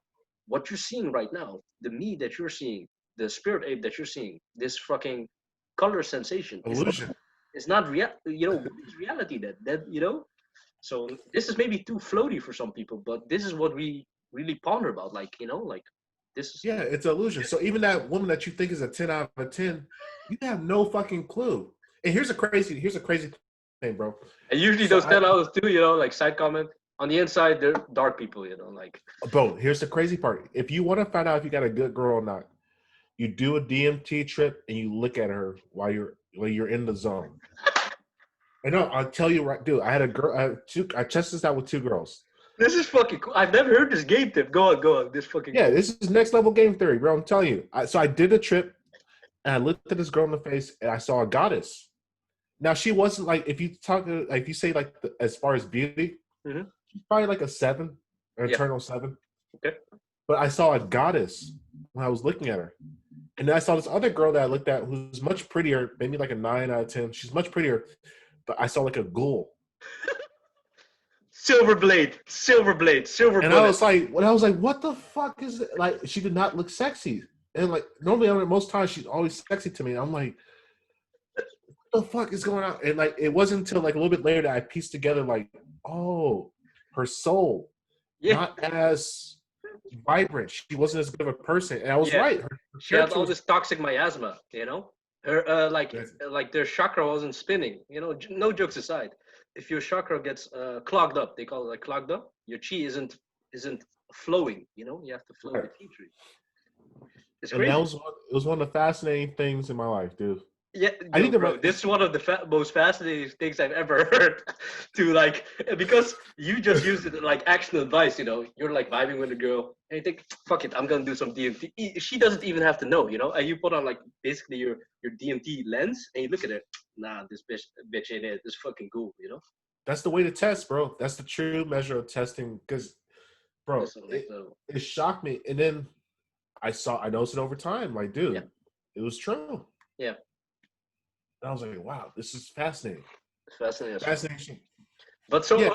what you're seeing right now, the me that you're seeing, the spirit ape that you're seeing, this fucking color sensation Illusion. is not real. You know, what is reality that you know? So this is maybe too floaty for some people, but this is what we really ponder about. Like, you know, like this is. Yeah, it's an illusion. So even that woman that you think is a 10 out of 10, you have no fucking clue. And here's a crazy thing, bro. And usually So those 10 hours too, you know, like side comment. On the inside, they're dark people, you know, like. here's the crazy part. If you want to find out if you got a good girl or not, you do a DMT trip and you look at her while you're in the zone. I know, I'll tell you right, dude. I had a girl. I tested this out with two girls. This is fucking cool. I've never heard this game tip. Go on, go on. This fucking Yeah, cool. this is next level game theory, bro. I'm telling you. So I did a trip and I looked at this girl in the face and I saw a goddess. Now she wasn't like, if you say like as far as beauty, Mhm. she's probably like a 7, an Yeah. eternal 7. Okay. But I saw a goddess when I was looking at her. And then I saw this other girl that I looked at who's much prettier, maybe like a 9 out of 10. She's much prettier, but I saw like a ghoul. Silver blade, silver blade, silver And I bullet. was like, what the fuck is it? Like, she did not look sexy. And like, normally, most times she's always sexy to me. And I'm like, what the fuck is going on? And like, it wasn't until like a little bit later that I pieced together, like, oh, her soul, Yeah, not as vibrant. She wasn't as good of a person. And I was yeah. right. Her She had character all was. this toxic miasma, you know. Her like their chakra wasn't spinning, you know. No jokes aside, if your chakra gets clogged up, they call it like clogged up. Your chi isn't flowing, you know. You have to flow Right. the chi tree. It's And that crazy. was it was one of the fascinating things in my life, dude. Yeah, I yo, need to bro, write. this is one of the most fascinating things I've ever heard. To like, because you just use it like action advice, you know. You're like vibing with a girl, and you think, "Fuck it, I'm gonna do some DMT." She doesn't even have to know, you know. And you put on like basically your DMT lens, and you look at it. Nah, this bitch ain't it. This fucking cool, you know. That's the way to test, bro. That's the true measure of testing. Because, bro, That's the next it level. it shocked me. And then I noticed it over time. Like, Yeah, dude, it was true. yeah, And I was like, wow, this is fascinating. it's fascinating as fuck. Fascinating. But so, Yeah.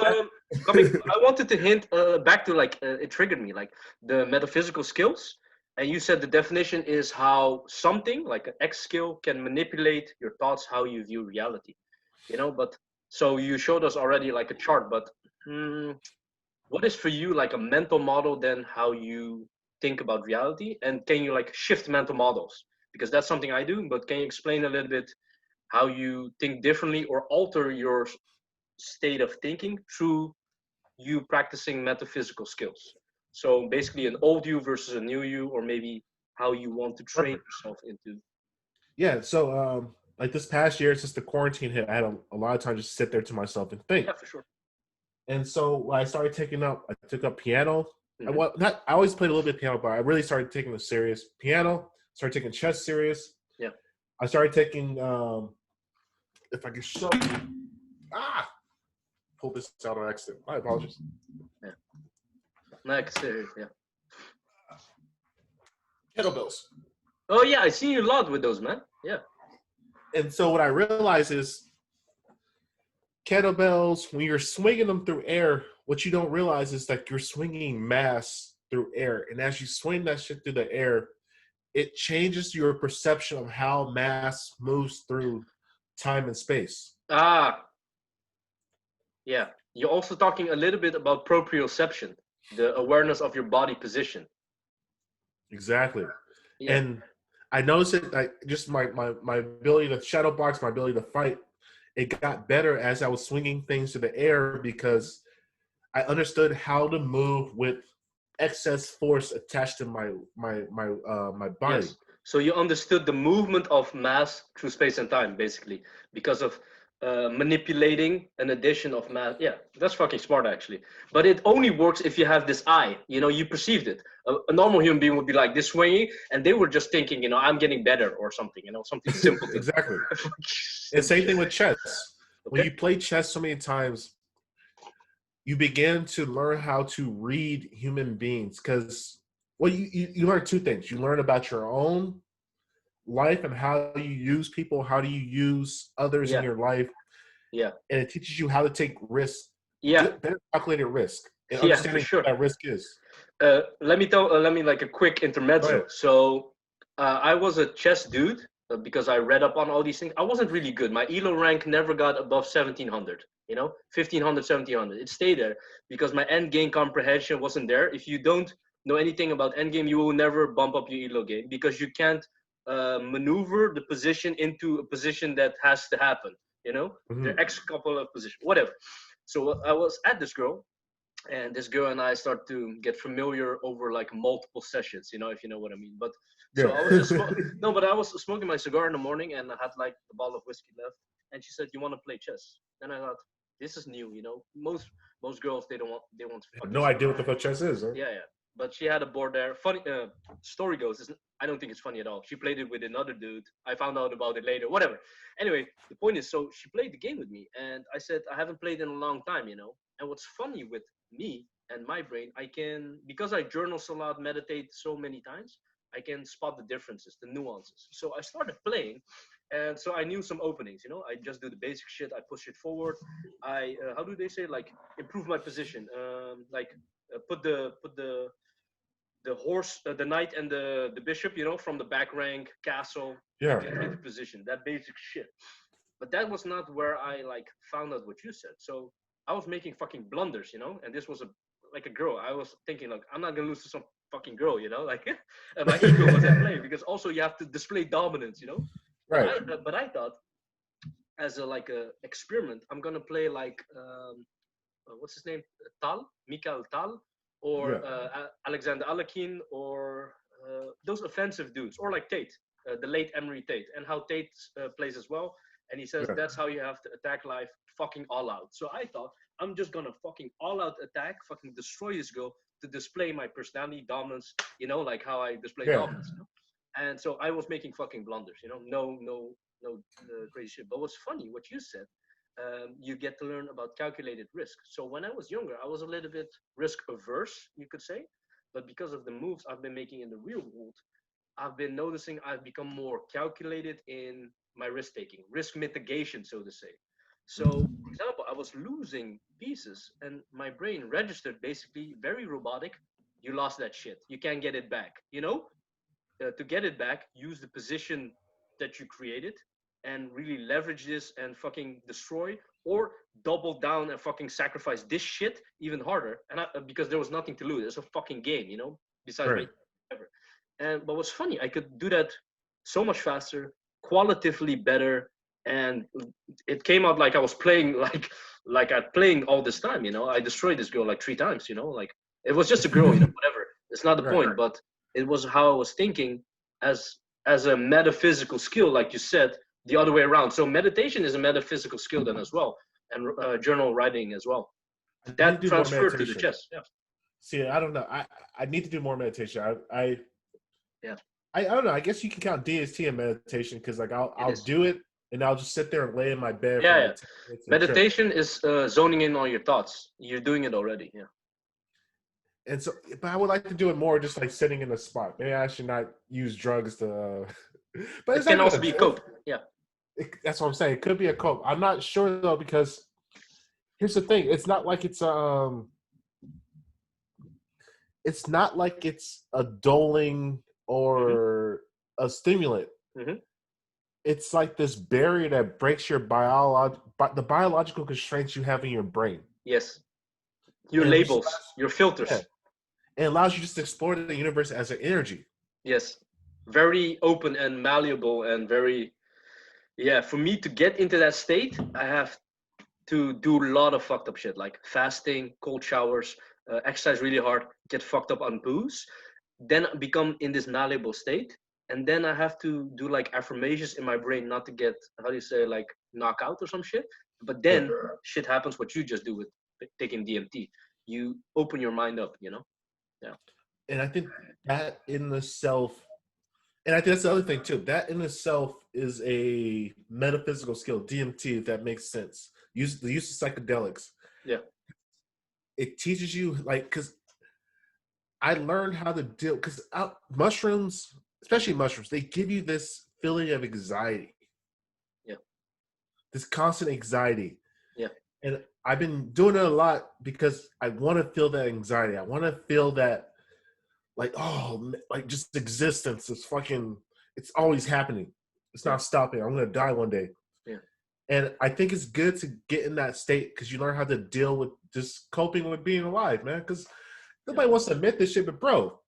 coming, I wanted to hint back to like it triggered me like the metaphysical skills, and you said the definition is how something like an X skill can manipulate your thoughts, how you view reality. You know, but so you showed us already like a chart, but what is for you like a mental model then how you think about reality, and can you like shift mental models because that's something I do, but can you explain a little bit how you think differently or alter your state of thinking through you practicing metaphysical skills. So basically, an old you versus a new you, or maybe how you want to train Perfect. yourself into. Yeah. So, like this past year, since the quarantine hit, I had a lot of time just to sit there to myself and think. Yeah, for sure. And so when I started I took up piano. Mm-hmm. I always played a little bit of piano, but I really started taking it serious. Piano, started taking chess serious. Yeah. I started taking, if I can show you, pull this out on accident. My apologies. Yeah. Like serious, yeah. Kettlebells. Oh yeah, I see you a lot with those, man. Yeah. And so what I realized is kettlebells, when you're swinging them through air, what you don't realize is that you're swinging mass through air. And as you swing that shit through the air, it changes your perception of how mass moves through time and space. Ah, yeah. You're also talking a little bit about proprioception, the awareness of your body position. Exactly. Yeah. And I noticed it, like just my ability to shadow box, my ability to fight, it got better as I was swinging things to the air because I understood how to move with excess force attached to my body. Yes. So you understood the movement of mass through space and time, basically, because of manipulating an addition of mass. Yeah, that's fucking smart, actually. But it only works if you have this eye. You know, you perceived it. A normal human being would be like this swinging, and they were just thinking, you know, I'm getting better or something. You know, something simple. Exactly. And same thing with chess. When Okay. you play chess so many times, you begin to learn how to read human beings because you learn two things. You learn about your own life and how you use people, how do you use others in Yeah. your life, Yeah. and it teaches you how to take risks, Yeah. better calculated risk, and Yeah, for understanding sure. what that risk is. Let me like a quick intermezzo. So I was a chess dude because I read up on all these things. I wasn't really good. My elo rank never got above 1700. You know, 1500, 1700. It stayed there because my end game comprehension wasn't there. If you don't know anything about end game, you will never bump up your elo game because you can't maneuver the position into a position that has to happen. You know, there are X couple of positions, whatever. So I was at this girl, and this girl and I start to get familiar over like multiple sessions, you know, if you know what I mean. But so Yeah. I was just no, but I was smoking my cigar in the morning, and I had like a bottle of whiskey left, and she said, "You want to play chess?" And I thought, this is new, you know. Most girls they want to I have fucking no sit idea what down. the fuck chess is. Huh? Yeah, yeah. But she had a board there. Funny story goes, I don't think it's funny at all. She played it with another dude. I found out about it later. Whatever. Anyway, the point is, so she played the game with me, and I said I haven't played in a long time, you know. And what's funny with me and my brain, I can, because I journal a lot, meditate so many times, I can spot the differences, the nuances. So I started playing, and so I knew some openings. You know, I just do the basic shit. I push it forward. I how do they say, like, improve my position? Like put the horse, the knight, and the bishop, you know, from the back rank, castle, Yeah. into position. That basic shit. But that was not where I like found out what you said. So I was making fucking blunders, you know, and this was like a girl. I was thinking like I'm not gonna lose to some fucking girl, you know, like and my ego was at play because also you have to display dominance, you know. But Right. I thought as a like a experiment, I'm gonna play like what's his name, Tal, Mikhail Tal, or Yeah. Alexander Alekhine, or those offensive dudes, or like Tate, the late Emery Tate, and how Tate plays as well. And he says Yeah. that's how you have to attack life, fucking all out. So I thought I'm just gonna fucking all out attack, fucking destroy this girl to display my personality, dominance, you know, like how I display Yeah. dominance. You know? And so I was making fucking blunders, you know, no crazy shit. But what's funny, what you said, you get to learn about calculated risk. So when I was younger, I was a little bit risk averse, you could say. But because of the moves I've been making in the real world, I've been noticing I've become more calculated in my risk taking, risk mitigation, so to say. So, for example, I was losing pieces, and my brain registered basically very robotic. You lost that shit. You can't get it back. You know, to get it back, use the position that you created and really leverage this and fucking destroy, or double down and fucking sacrifice this shit even harder. And because there was nothing to lose, it's a fucking game, you know. Besides my Right. whatever. And but what's funny, I could do that so much faster, qualitatively better, and it came out like I was playing like I'm playing all this time. I destroyed this girl like 3 times. Like it was just a girl. Whatever. It's not the Right. point, but it was how I was thinking as a metaphysical skill, like you said, the other way around. So meditation is a metaphysical skill then as well, and journal writing as well. I need to That do more transferred to the meditation. chess. Yeah. See, I don't know. I need to do more meditation. Yeah. I don't know. I guess you can count DST in meditation because like I'll do it and I'll just sit there and lay in my bed for like 10 minutes. Meditation is zoning in on your thoughts. You're doing it already. Yeah. And so, but I would like to do it more, just like sitting in a spot. Maybe I should not use drugs to. But it can also be a cope. Yeah. That's what I'm saying. It could be a cope. I'm not sure though because here's the thing. It's not like it's a doling or a stimulant. Mm-hmm. It's like this barrier that breaks the biological constraints you have in your brain. Yes. Your labels, your filters. Yeah. It allows you just to explore the universe as an energy. Yes. Very open and malleable and very, for me to get into that state, I have to do a lot of fucked up shit like fasting, cold showers, exercise really hard, get fucked up on booze, then become in this malleable state. And then I have to do like affirmations in my brain not to get, how do you say, like knock out or some shit. But then shit happens what you just do with taking DMT. You open your mind up, Yeah. And I think that in the self, and I think that's the other thing too, that in itself is a metaphysical skill, DMT, if that makes sense. The use of psychedelics. Yeah. It teaches you, like, because I learned how to deal, because mushrooms, especially mushrooms, they give you this feeling of anxiety. Yeah. This constant anxiety. Yeah. And I've been doing it a lot because I want to feel that anxiety. I want to feel that, like, like just existence is fucking, it's always happening. It's not stopping. I'm going to die one day. Yeah. And I think it's good to get in that state because you learn how to deal with just coping with being alive, man. Because nobody wants to admit this shit, but bro,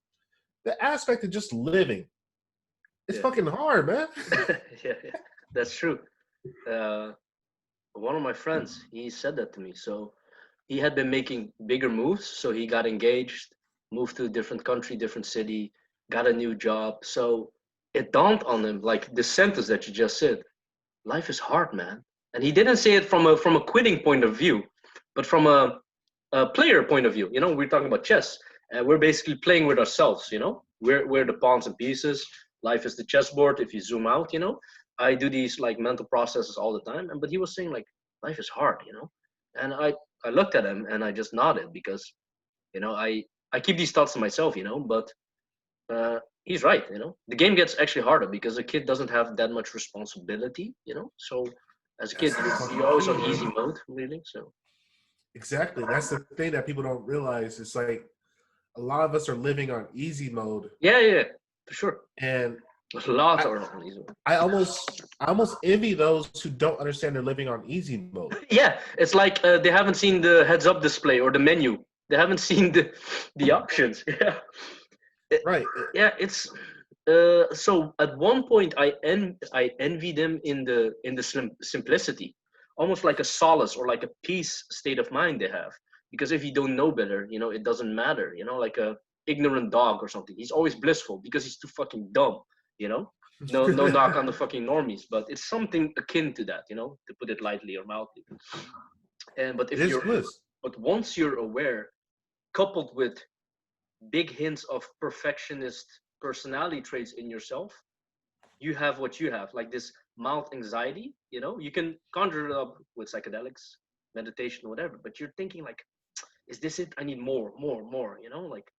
the aspect of just living, it's fucking hard, man. yeah, that's true. One of my friends, he said that to me. So he had been making bigger moves. So he got engaged, moved to a different country, different city, got a new job. So it dawned on him, like the sentence that you just said, life is hard, man. And he didn't say it from a quitting point of view, but from a player point of view. We're talking about chess. We're basically playing with ourselves, We're the pawns and pieces. Life is the chessboard. If you zoom out, I do these like mental processes all the time. But he was saying like, life is hard, And I looked at him and I just nodded because, I keep these thoughts to myself, but he's right, The game gets actually harder because a kid doesn't have that much responsibility, So as a kid, you're always on easy mode, really. So exactly. That's the thing that people don't realize. It's like a lot of us are living on easy mode. Yeah, for sure. And a lot are on easy mode. I almost envy those who don't understand they're living on easy mode. Yeah, it's like they haven't seen the heads-up display or the menu. They haven't seen the options. Yeah. Right. Yeah, it's so at one point I envy them in the simplicity, almost like a solace or like a peace state of mind they have. Because if you don't know better, it doesn't matter. Like a ignorant dog or something. He's always blissful because he's too fucking dumb. No knock on the fucking normies, but it's something akin to that. To put it lightly or mildly. But once you're aware, coupled with big hints of perfectionist personality traits in yourself, you have what you have, like this mild anxiety. You can conjure it up with psychedelics, meditation, whatever, but you're thinking like, is this it? I need more, like,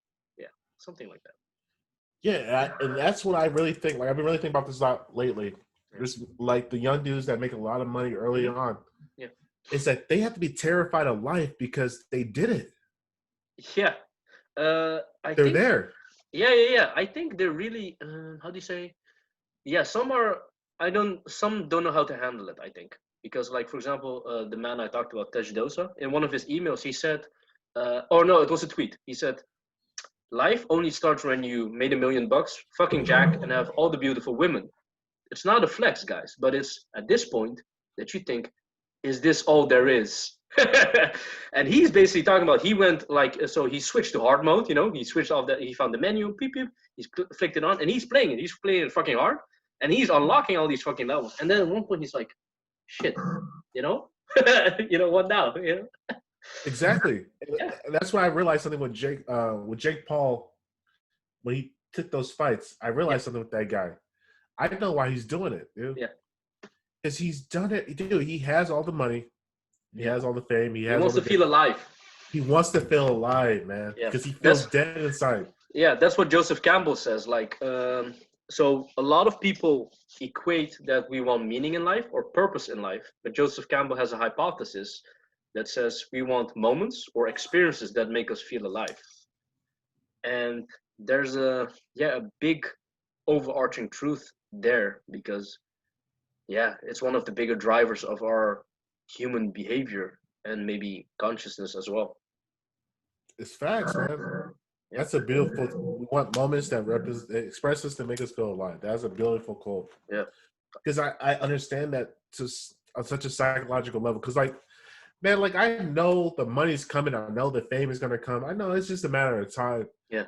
something like that. Yeah, and that's what I really think. Like, I've been really thinking about this a lot lately. There's like the young dudes that make a lot of money early on. Yeah, it's that they have to be terrified of life because they did it. Yeah, they're there. Yeah. I think they're really. How do you say? Yeah, some don't know how to handle it. I think because, like, for example, the man I talked about, Tej Dosa, in one of his emails, he said, "Oh no, it was a tweet." He said, "Life only starts when you made $1 million, fucking Jack, and have all the beautiful women. It's not a flex, guys, but it's at this point that you think, is this all there is? And he's basically talking about, he went like, so he switched to hard mode, he switched off that, he found the menu, beep, beep, he's flicked it on, and he's playing it fucking hard, and he's unlocking all these fucking levels. And then at one point he's like, shit, what now? Exactly. Yeah. And that's when I realized something with Jake Paul, when he took those fights. I realized something with that guy. I know why he's doing it, dude. Yeah. Because he's done it. Dude, he has all the money. He has all the fame. He wants to feel alive. He wants to feel alive, man. Because he feels dead inside. Yeah, that's what Joseph Campbell says. Like, so a lot of people equate that we want meaning in life or purpose in life. But Joseph Campbell has a hypothesis that says we want moments or experiences that make us feel alive. And there's a big overarching truth there, because it's one of the bigger drivers of our human behavior and maybe consciousness as well. It's facts, man. That's a beautiful. We want moments that express us to make us feel alive. That's a beautiful quote. Yeah, because I understand that on such a psychological level. Because man, I know the money's coming. I know the fame is gonna come. I know it's just a matter of time. Yeah.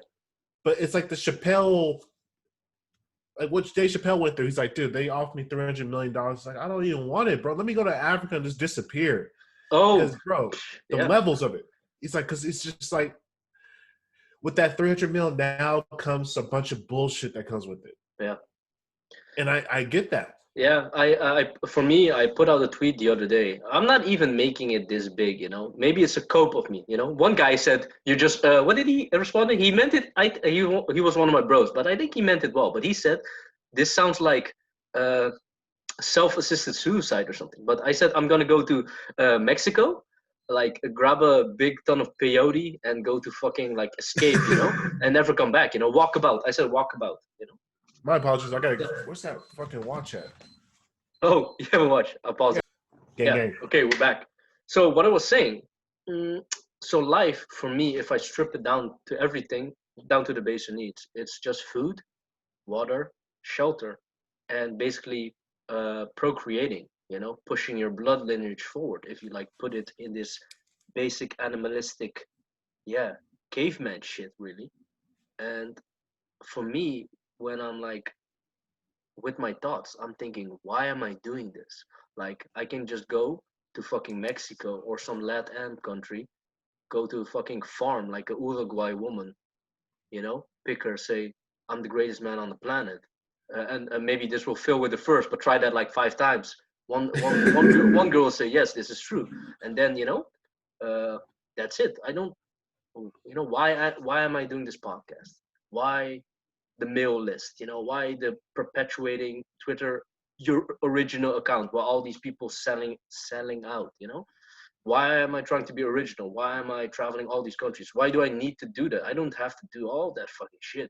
But it's like the Chappelle, what Dave Chappelle went through. He's like, dude, they offered me $300 million. It's like, I don't even want it, bro. Let me go to Africa and just disappear. Oh, because, bro, the levels of it. He's like, because it's just like, with that $300 million now comes a bunch of bullshit that comes with it. Yeah. And I get that. Yeah, for me, I put out a tweet the other day. I'm not even making it this big, Maybe it's a cope of me, One guy said, "You just." What did he respond? He meant it. He was one of my bros, but I think he meant it well. But he said, "This sounds like self-assisted suicide or something." But I said, "I'm gonna go to Mexico, grab a big ton of peyote and go to fucking escape, and never come back, walk about." I said, "Walk about," My apologies. I gotta. Where's that fucking watch at? Oh, you haven't watched. I'll pause it. Gang. Okay, we're back. So what I was saying, so life for me, if I strip it down to everything, down to the basic needs, it's just food, water, shelter, and basically procreating, pushing your blood lineage forward, if you put it in this basic animalistic, caveman shit, really. And for me, when I'm with my thoughts, I'm thinking, why am I doing this? I can just go to fucking Mexico or some Latin country, go to a fucking farm like a Uruguay woman, pick her, say, I'm the greatest man on the planet. And maybe this will fill with the first, but try that 5 times. One girl will say, yes, this is true. And then, that's it. I don't, why am I doing this podcast? Why the mail list? Why the perpetuating Twitter, your original account, while all these people selling out, Why am I trying to be original? Why am I traveling all these countries? Why do I need to do that? I don't have to do all that fucking shit,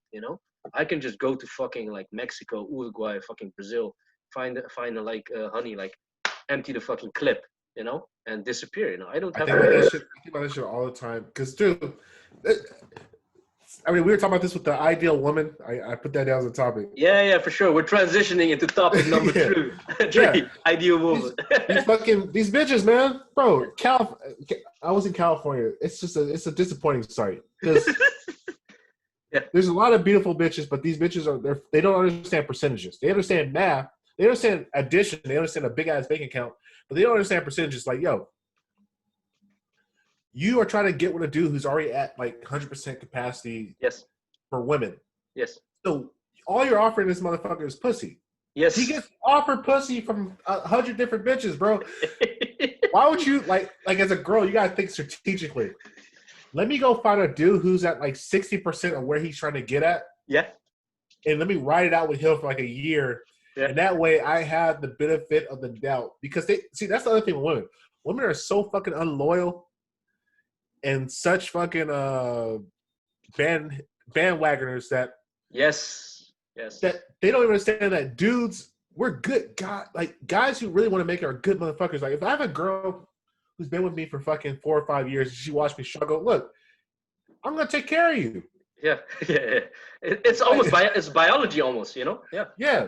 I can just go to fucking Mexico, Uruguay, fucking Brazil, find a honey, empty the fucking clip, and disappear, I don't have I think about that shit all the time. Because, dude, we were talking about this with the ideal woman. I put that down as a topic. Yeah, for sure. We're transitioning into topic number 3. Ideal woman. These bitches, man. Bro, I was in California. It's a disappointing sight. Because there's a lot of beautiful bitches, but these bitches they don't understand percentages. They understand math. They understand addition. They understand a big-ass bank account. But they don't understand percentages. You are trying to get with a dude who's already at 100% capacity. Yes. For women. Yes. So all you're offering this motherfucker is pussy. Yes. He gets offered pussy from 100 different bitches, bro. Why would you as a girl, you gotta think strategically. Let me go find a dude who's at 60% of where he's trying to get at. Yeah. And let me ride it out with him for a year. Yeah. And that way I have the benefit of the doubt. Because that's the other thing with women. Women are so fucking unloyal. And such fucking bandwagoners that that they don't even understand that dudes, we're good guys who really want to make it are good motherfuckers. If I have a girl who's been with me for fucking 4 or 5 years and she watched me struggle, look, I'm gonna take care of you. Yeah. It's almost it's biology almost, Yeah.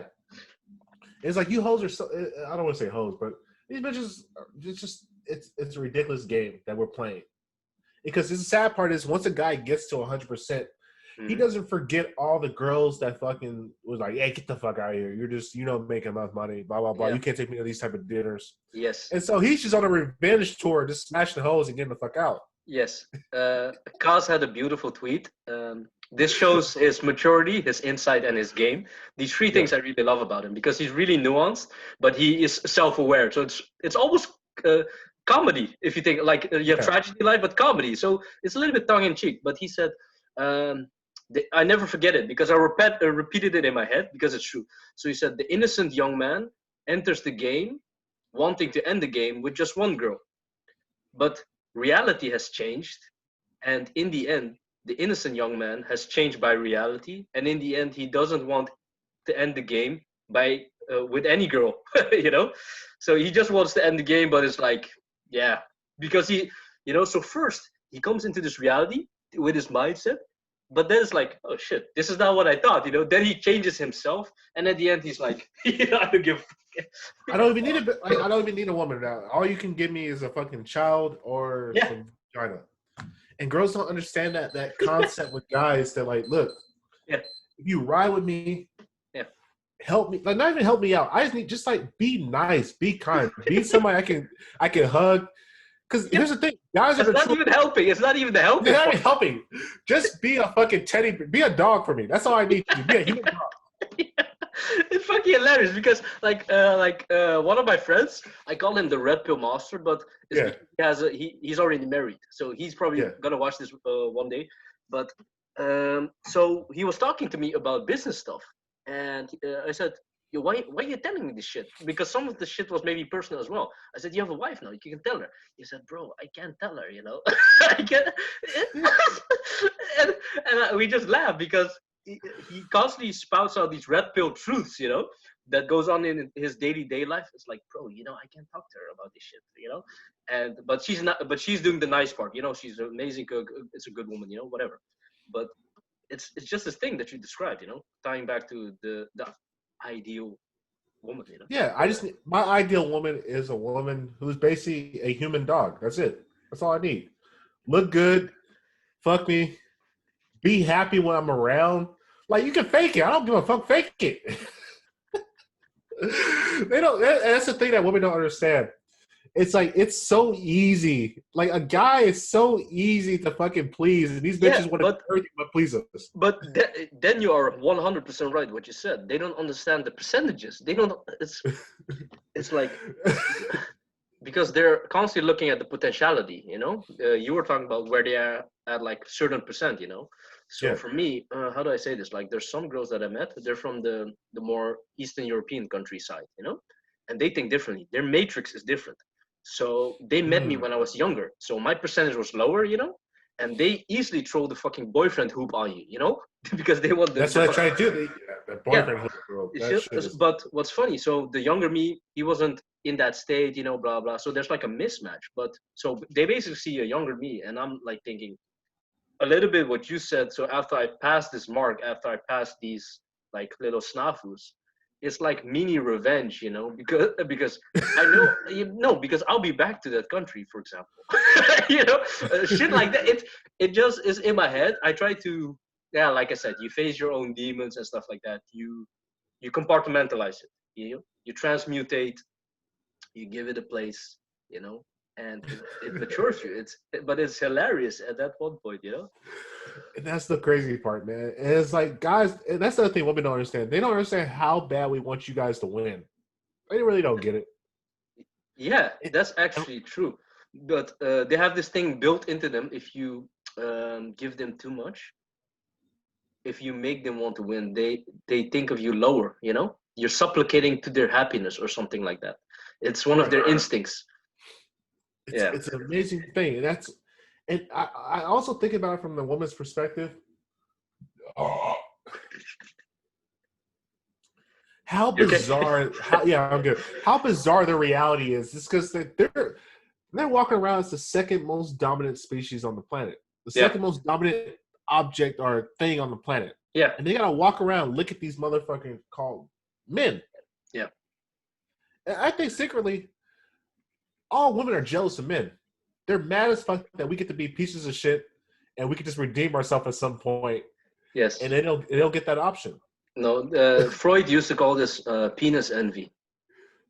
It's like you hoes are so. I don't want to say hoes, but these bitches. It's a ridiculous game that we're playing. Because the sad part is once a guy gets to 100%, he doesn't forget all the girls that fucking was like, "Hey, get the fuck out of here! You're just making enough money, blah blah blah. Yeah. You can't take me to these type of dinners." Yes. And so he's just on a revenge tour, just smashing hoes and getting the fuck out. Yes. Kaz had a beautiful tweet. This shows his maturity, his insight, and his game. These three things I really love about him because he's really nuanced, but he is self-aware. So it's almost comedy if you think like you have tragedy life, but comedy. So it's a little bit tongue-in-cheek. But he said, I never forget it because I repeated it in my head because it's true. So he said, the innocent young man enters the game wanting to end the game with just one girl. But reality has changed. And in the end, the innocent young man has changed by reality. And in the end, he doesn't want to end the game by with any girl, So he just wants to end the game, but it's like, because so first he comes into this reality with his mindset, but then it's like, oh shit, this is not what I thought, Then he changes himself, and at the end he's like, I don't give a fuck. I don't even need a woman now. All you can give me is a fucking child or some vagina. And girls don't understand that concept with guys that like, look, if you ride with me, help me, like not even help me out. I just need be nice, be kind, be somebody I can hug. Because here's the thing, guys are not even helping. It's not even the helping. It's not even helping. Just be a fucking teddy. Be a dog for me. That's all I need you to be. A human dog. It's fucking hilarious because one of my friends, I call him the red pill master, but he's already married, so he's probably gonna watch this one day. But so he was talking to me about business stuff, and I said, why are you telling me this shit? Because some of the shit was maybe personal as well. I said, you have a wife now, you can tell her. He said, bro, I can't tell her, I can't. and we just laugh because he constantly spouts out these red pill truths, that goes on in his day life. It's like, bro, I can't talk to her about this shit, but she's not, but she's doing the nice part, she's an amazing cook, it's a good woman, whatever. But it's just this thing that you described, tying back to the ideal woman, Yeah, my ideal woman is a woman who's basically a human dog. That's it. That's all I need. Look good, fuck me, be happy when I'm around. Like, you can fake it. I don't give a fuck. Fake it. They don't. That's the thing that women don't understand. It's like, it's so easy. Like, a guy is so easy to fucking please, and these bitches want to do everything but please us. But then you are 100% right what you said. They don't understand the percentages. They don't. It's like because they're constantly looking at the potentiality. You were talking about where they are at like certain percent. So for me, how do I say this? Like, there's some girls that I met. They're from the more Eastern European countryside. And they think differently. Their matrix is different. So they met me when I was younger. So my percentage was lower, and they easily throw the fucking boyfriend hoop on you, because they want the. That's what I try to do. The boyfriend hoop, bro. But what's funny? So the younger me, he wasn't in that state, blah blah. So there's like a mismatch. But so they basically see a younger me, and I'm like thinking a little bit what you said. So after I passed this mark, after I passed these like little snafus, it's like mini revenge, because I know, because I'll be back to that country, for example, shit like that. It just is in my head. I try to, like I said, you face your own demons and stuff like that. You compartmentalize it, you transmutate, you give it a place, and it matures you. But it's hilarious at that one point, And that's the crazy part, man. And it's like, guys, and that's the other thing women don't understand. They don't understand how bad we want you guys to win. They really don't get it. Yeah, that's actually true. But they have this thing built into them. If you give them too much, if you make them want to win, they think of you lower, You're supplicating to their happiness or something like that. It's one of their instincts. It's an amazing thing. And I also think about it from the woman's perspective. How bizarre! I'm good. How bizarre the reality is. It's because they're walking around as the second most dominant species on the planet, the second most dominant object or thing on the planet. Yeah, and they gotta walk around, look at these motherfucking called men. Yeah, And I think secretly, all women are jealous of men. They're mad as fuck that we get to be pieces of shit and we can just redeem ourselves at some point. Yes. And they don't get that option. No, Freud used to call this penis envy.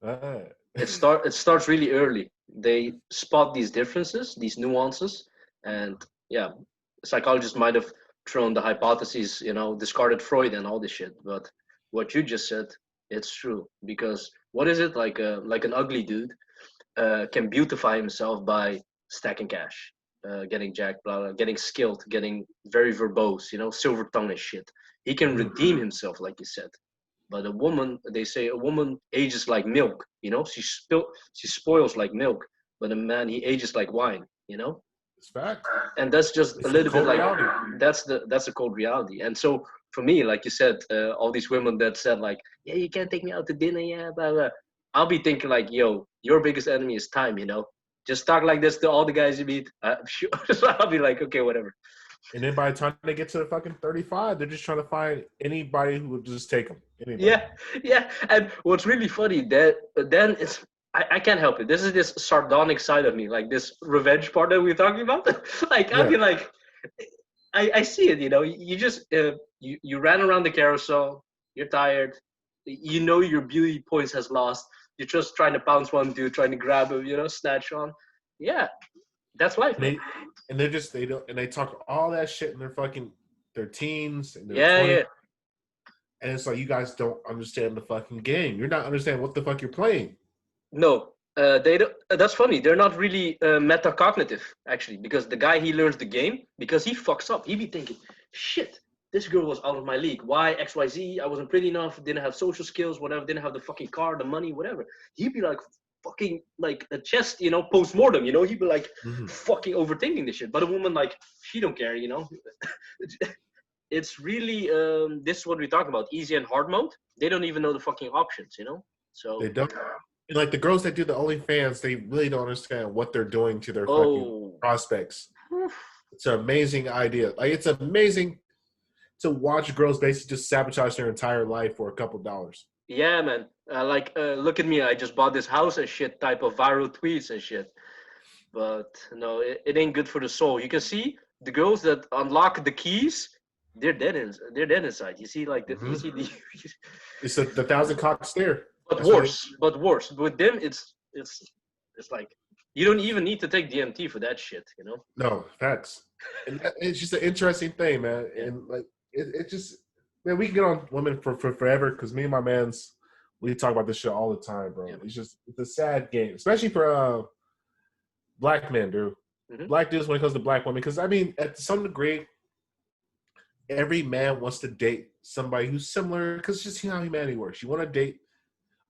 It starts really early. They spot these differences, these nuances, and yeah, psychologists might have thrown the hypotheses, discarded Freud and all this shit. But what you just said, it's true. Because what is it like? Like an ugly dude can beautify himself by stacking cash, getting jacked, blah, blah, getting skilled, getting very verbose, silver tongue and shit. He can redeem himself, like you said. But a woman, they say a woman ages like milk, she spoils like milk. But a man, he ages like wine, It's fact. And that's just It's a little bit like reality. that's the cold reality. And so for me, like you said, all these women that said like, yeah, you can't take me out to dinner, yeah, blah blah. I'll be thinking like, yo, your biggest enemy is time, Just talk like this to all the guys you meet. Sure. So I'll be like, okay, whatever. And then by the time they get to the fucking 35, they're just trying to find anybody who would just take them. Anybody. Yeah. And what's really funny that then it's I can't help it. This is this sardonic side of me, like this revenge part that we're talking about. Like I'll be like, I see it. You just you ran around the carousel. You're tired. Your beauty points has lost. You're just trying to pounce one dude, trying to grab him. Snatch on. Yeah, that's life. And they talk all that shit in their teens and their 20s. And it's like, you guys don't understand the fucking game. You're not understanding what the fuck you're playing. No, they don't. That's funny. They're not really metacognitive, actually, because the guy, he learns the game because he fucks up. He be thinking, shit, this girl was out of my league. Why, X, Y, Z? I wasn't pretty enough. Didn't have social skills, whatever. Didn't have the fucking car, the money, whatever. He'd be like, fucking like a chest, post-mortem, he'd be like fucking overthinking this shit. But a woman, like, she don't care, It's really this is what we talk about, easy and hard mode. They don't even know the fucking options, So they don't. And like the girls that do the OnlyFans, they really don't understand what they're doing to their fucking prospects. It's an amazing idea. Like, it's amazing to watch girls basically just sabotage their entire life for a couple dollars. Yeah, man. Look at me. I just bought this house and shit type of viral tweets and shit. But no, it ain't good for the soul. You can see the girls that unlock the keys, they're dead inside. You see, like, you see the... It's the 1,000-cock stare. But worse. With them, it's like, you don't even need to take DMT for that shit, No, facts. And it's just an interesting thing, man. And like, it just... Man, we can get on women for forever because me and my mans, we talk about this shit all the time, bro. Yeah. It's a sad game, especially for black men, dude. Black dudes when it comes to black women. Because, I mean, at some degree, every man wants to date somebody who's similar because it's just how humanity works. You want to date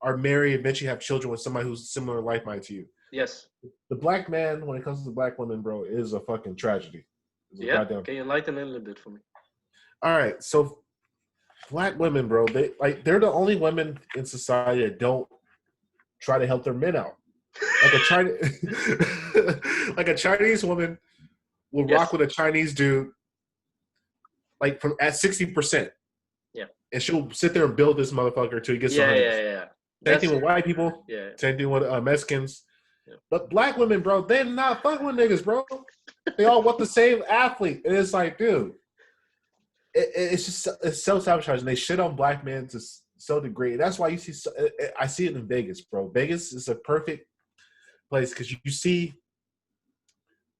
or marry, eventually have children with somebody who's similar life-minded to you. Yes. The black man, when it comes to black women, bro, is a fucking tragedy. Yeah, can you enlighten it a little bit for me? All right, so... Black women, bro, they're the only women in society that don't try to help their men out. Like a Chinese woman will rock with a Chinese dude, like at 60%. Yeah, and she'll sit there and build this motherfucker until he gets some. Yeah. Same thing with white people. Yeah. Same thing with Mexicans. Yeah. But black women, bro, they're not fucking with niggas, bro. They all want the same athlete, and it's like, dude. It's self-sabotaging. They shit on black men to so degree. That's why you see. I see it in Vegas, bro. Vegas is a perfect place because you see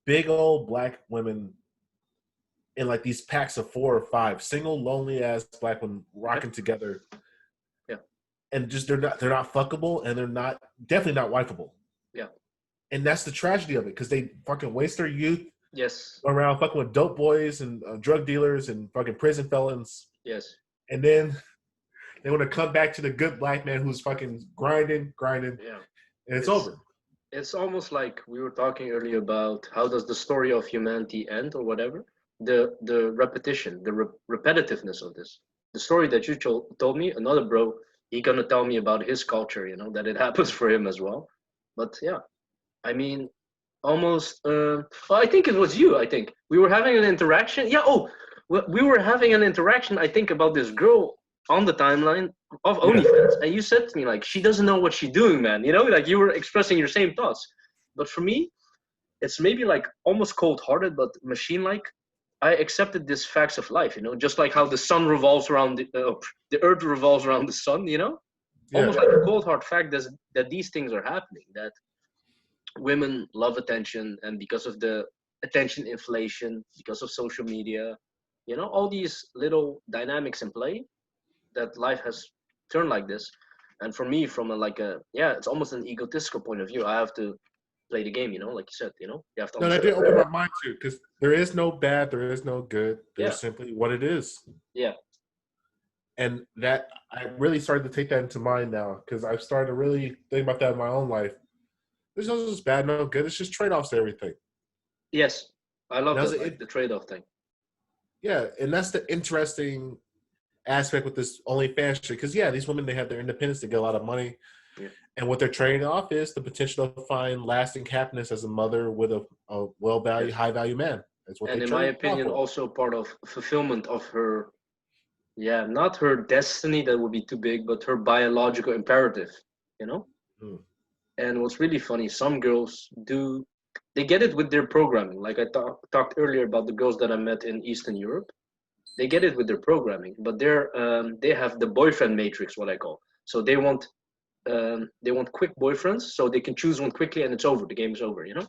big old black women in like these packs of 4 or 5, single lonely ass black women rocking together. Yeah, and just they're not fuckable, and they're definitely not wifeable. Yeah, and that's the tragedy of it because they fucking waste their youth. Yes. Around fucking with dope boys and drug dealers and fucking prison felons. Yes. And then they want to come back to the good black man who's fucking grinding. Yeah. And it's over. It's almost like we were talking earlier about how does the story of humanity end or whatever. The repetition, the repetitiveness of this. The story that you told me, another bro, he gonna tell me about his culture, that it happens for him as well. But yeah, I mean, almost I think it was you. I think we were having an interaction. We were having an interaction, I think, about this girl on the timeline of OnlyFans, and you said to me like, she doesn't know what she's doing, man. You know, like you were expressing your same thoughts. But for me, it's maybe like almost cold-hearted, but machine-like. I accepted these facts of life, you know, just like how the sun revolves around the earth revolves around the sun, you know, almost like a cold hard fact that these things are happening, that women love attention, and because of the attention inflation, because of social media, you know, all these little dynamics in play, that life has turned like this. And for me, from it's almost an egotistical point of view. I have to play the game, you know, like you said, you know, you have to. No, that did open my mind too, because there is no bad, there is no good. There's simply what it is. Yeah. And that I really started to take that into mind now, because I've started to really think about that in my own life. There's no just bad, no good. It's just trade-offs to everything. Yes, I love that, like, the trade-off thing. Yeah, and that's the interesting aspect with this OnlyFans shit. Because these women, they have their independence, they get a lot of money. Yeah. And what they're trading off is the potential to find lasting happiness as a mother with a well-valued, high-value man. That's what. And in my opinion, also part of fulfillment of her, not her destiny, that would be too big, but her biological imperative, you know? And what's really funny, some girls they get it with their programming. Like I talked earlier about the girls that I met in Eastern Europe. They get it with their programming, but they have the boyfriend matrix, what I call. So they want quick boyfriends, so they can choose one quickly and it's over. The game is over, you know?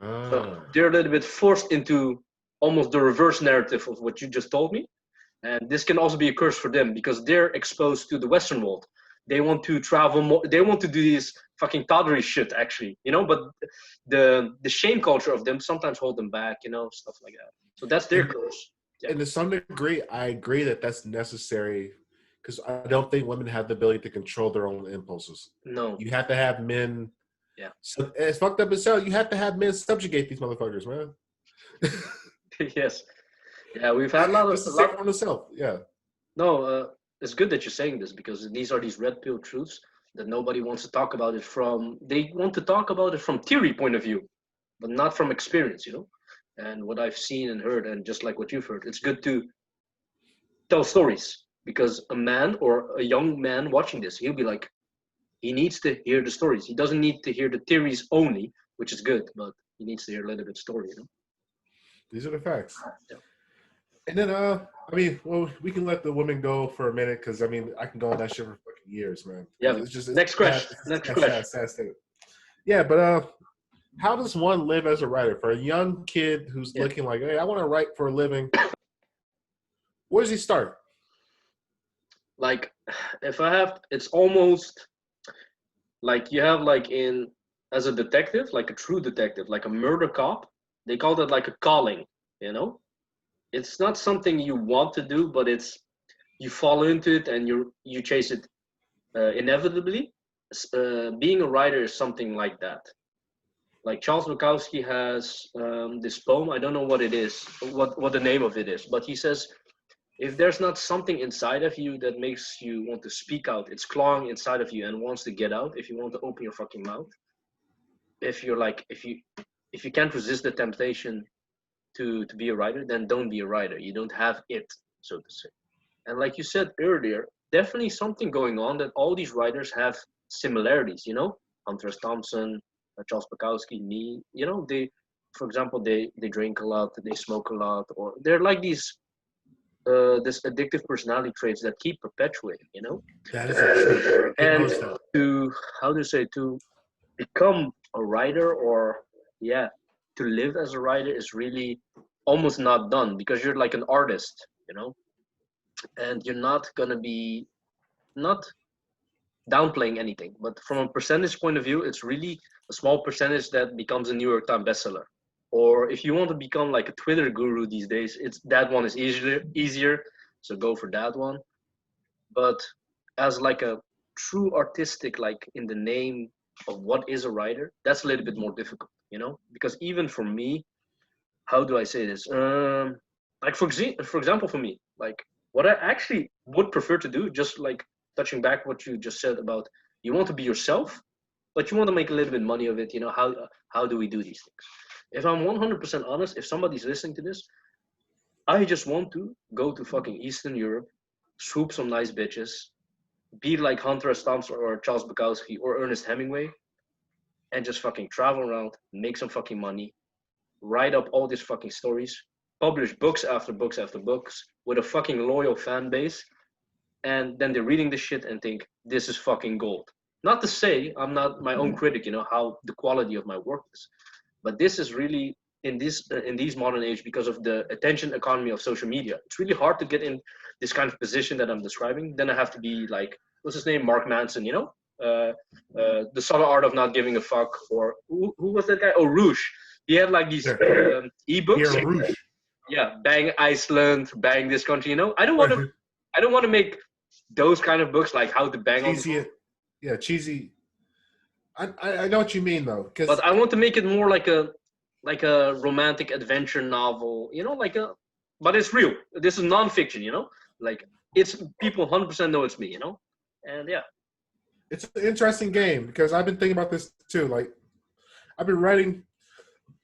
So they're a little bit forced into almost the reverse narrative of what you just told me. And this can also be a curse for them, because they're exposed to the Western world. They want to travel more. They want to do this fucking tawdry shit, actually, you know? But the shame culture of them sometimes hold them back, you know, stuff like that. So that's their curse. Yeah. And to some degree, I agree that that's necessary, because I don't think women have the ability to control their own impulses. No. You have to have men. Yeah. So it's fucked up as hell. You have to have men subjugate these motherfuckers, man. Yes. Yeah, we've had a lot on the self. Yeah. No, it's good that you're saying this, because these are these red pill truths that nobody wants to talk about it from. They want to talk about it from theory point of view, but not from experience, you know? And what I've seen and heard, and just like what you've heard, it's good to tell stories, because a man or a young man watching this, he'll be like, he needs to hear the stories. He doesn't need to hear the theories only, which is good, but he needs to hear a little bit story, you know? These are the facts. Yeah. And then, I mean, well, we can let the women go for a minute, because I mean, I can go on that shit for fucking years, man. Yeah. Next question. Yeah, but how does one live as a writer? For a young kid who's looking like, hey, I want to write for a living, where does he start? Like, it's almost like you have like as a detective, like a true detective, like a murder cop, they call that like a calling, you know? It's not something you want to do, but you fall into it and you chase it inevitably. Being a writer is something like that. Like Charles Bukowski has this poem. I don't know what it is, what the name of it is, but he says, if there's not something inside of you that makes you want to speak out, it's clawing inside of you and wants to get out. If you want to open your fucking mouth, if you can't resist the temptation to be a writer, then don't be a writer. You don't have it, so to say. And like you said earlier, definitely something going on that all these writers have similarities, you know? Hunter S. Thompson, Charles Bukowski, me, you know, for example, they drink a lot, they smoke a lot, or they're like these this addictive personality traits that keep perpetuating, you know? That is true. And to become a writer, or to live as a writer, is really almost not done, because you're like an artist, you know, and you're not gonna be not downplaying anything, but from a percentage point of view, it's really a small percentage that becomes a New York Times bestseller. Or if you want to become like a Twitter guru these days, that one is easier, so go for that one. But as like a true artistic, like in the name of what is a writer, that's a little bit more difficult, you know? Because even for me, how do I say this? Like for example, for me, like what I actually would prefer to do, just like touching back what you just said about, you want to be yourself, but you want to make a little bit of money of it, you know? How do we do these things? If I'm 100% honest, if somebody's listening to this, I just want to go to fucking Eastern Europe, swoop some nice bitches, be like Hunter S. Thompson or Charles Bukowski or Ernest Hemingway, and just fucking travel around, make some fucking money, write up all these fucking stories, publish books after books after books with a fucking loyal fan base, and then they're reading this shit and think this is fucking gold. Not to say I'm not my own critic, how the quality of my work is, but this is really in these modern age, because of the attention economy of social media. It's really hard to get in this kind of position that I'm describing. Then I have to be like, what's his name, Mark Manson, the subtle art of not giving a fuck, or who was that guy? Oh, Rouge. He had like these ebooks. Yeah, Rouge. Yeah, bang Iceland, bang this country. I don't want to make those kind of books like how to bang cheesy. on. Yeah, cheesy. I know what you mean though, but I want to make it more like a romantic adventure novel. But it's real. This is nonfiction. Like it's people 100% know it's me. And yeah. It's an interesting game because I've been thinking about this too. Like, I've been writing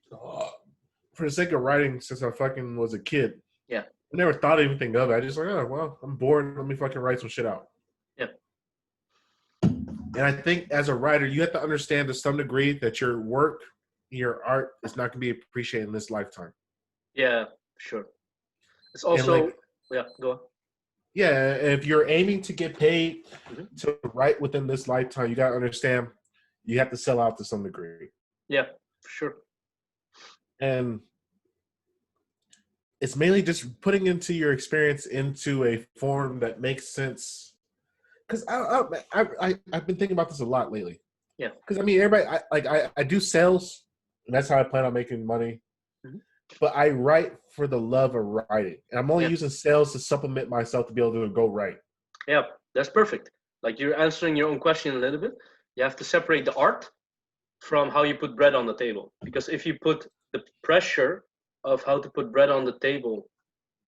for the sake of writing since I fucking was a kid. Yeah. I never thought anything of it. I just like, oh, well, I'm bored. Let me fucking write some shit out. Yeah. And I think as a writer, you have to understand to some degree that your work, your art is not going to be appreciated in this lifetime. Yeah, sure. It's also, yeah, go on. Yeah, if you're aiming to get paid to write within this lifetime, you got to understand you have to sell out to some degree. Yeah, for sure. And it's mainly just putting into your experience into a form that makes sense. Because I've been thinking about this a lot lately. Yeah. Because I mean, everybody, I do sales, and that's how I plan on making money. Mm-hmm. But I write for the love of writing. And I'm only using sales to supplement myself to be able to go write. Yeah, that's perfect. Like you're answering your own question a little bit. You have to separate the art from how you put bread on the table. Because if you put the pressure of how to put bread on the table,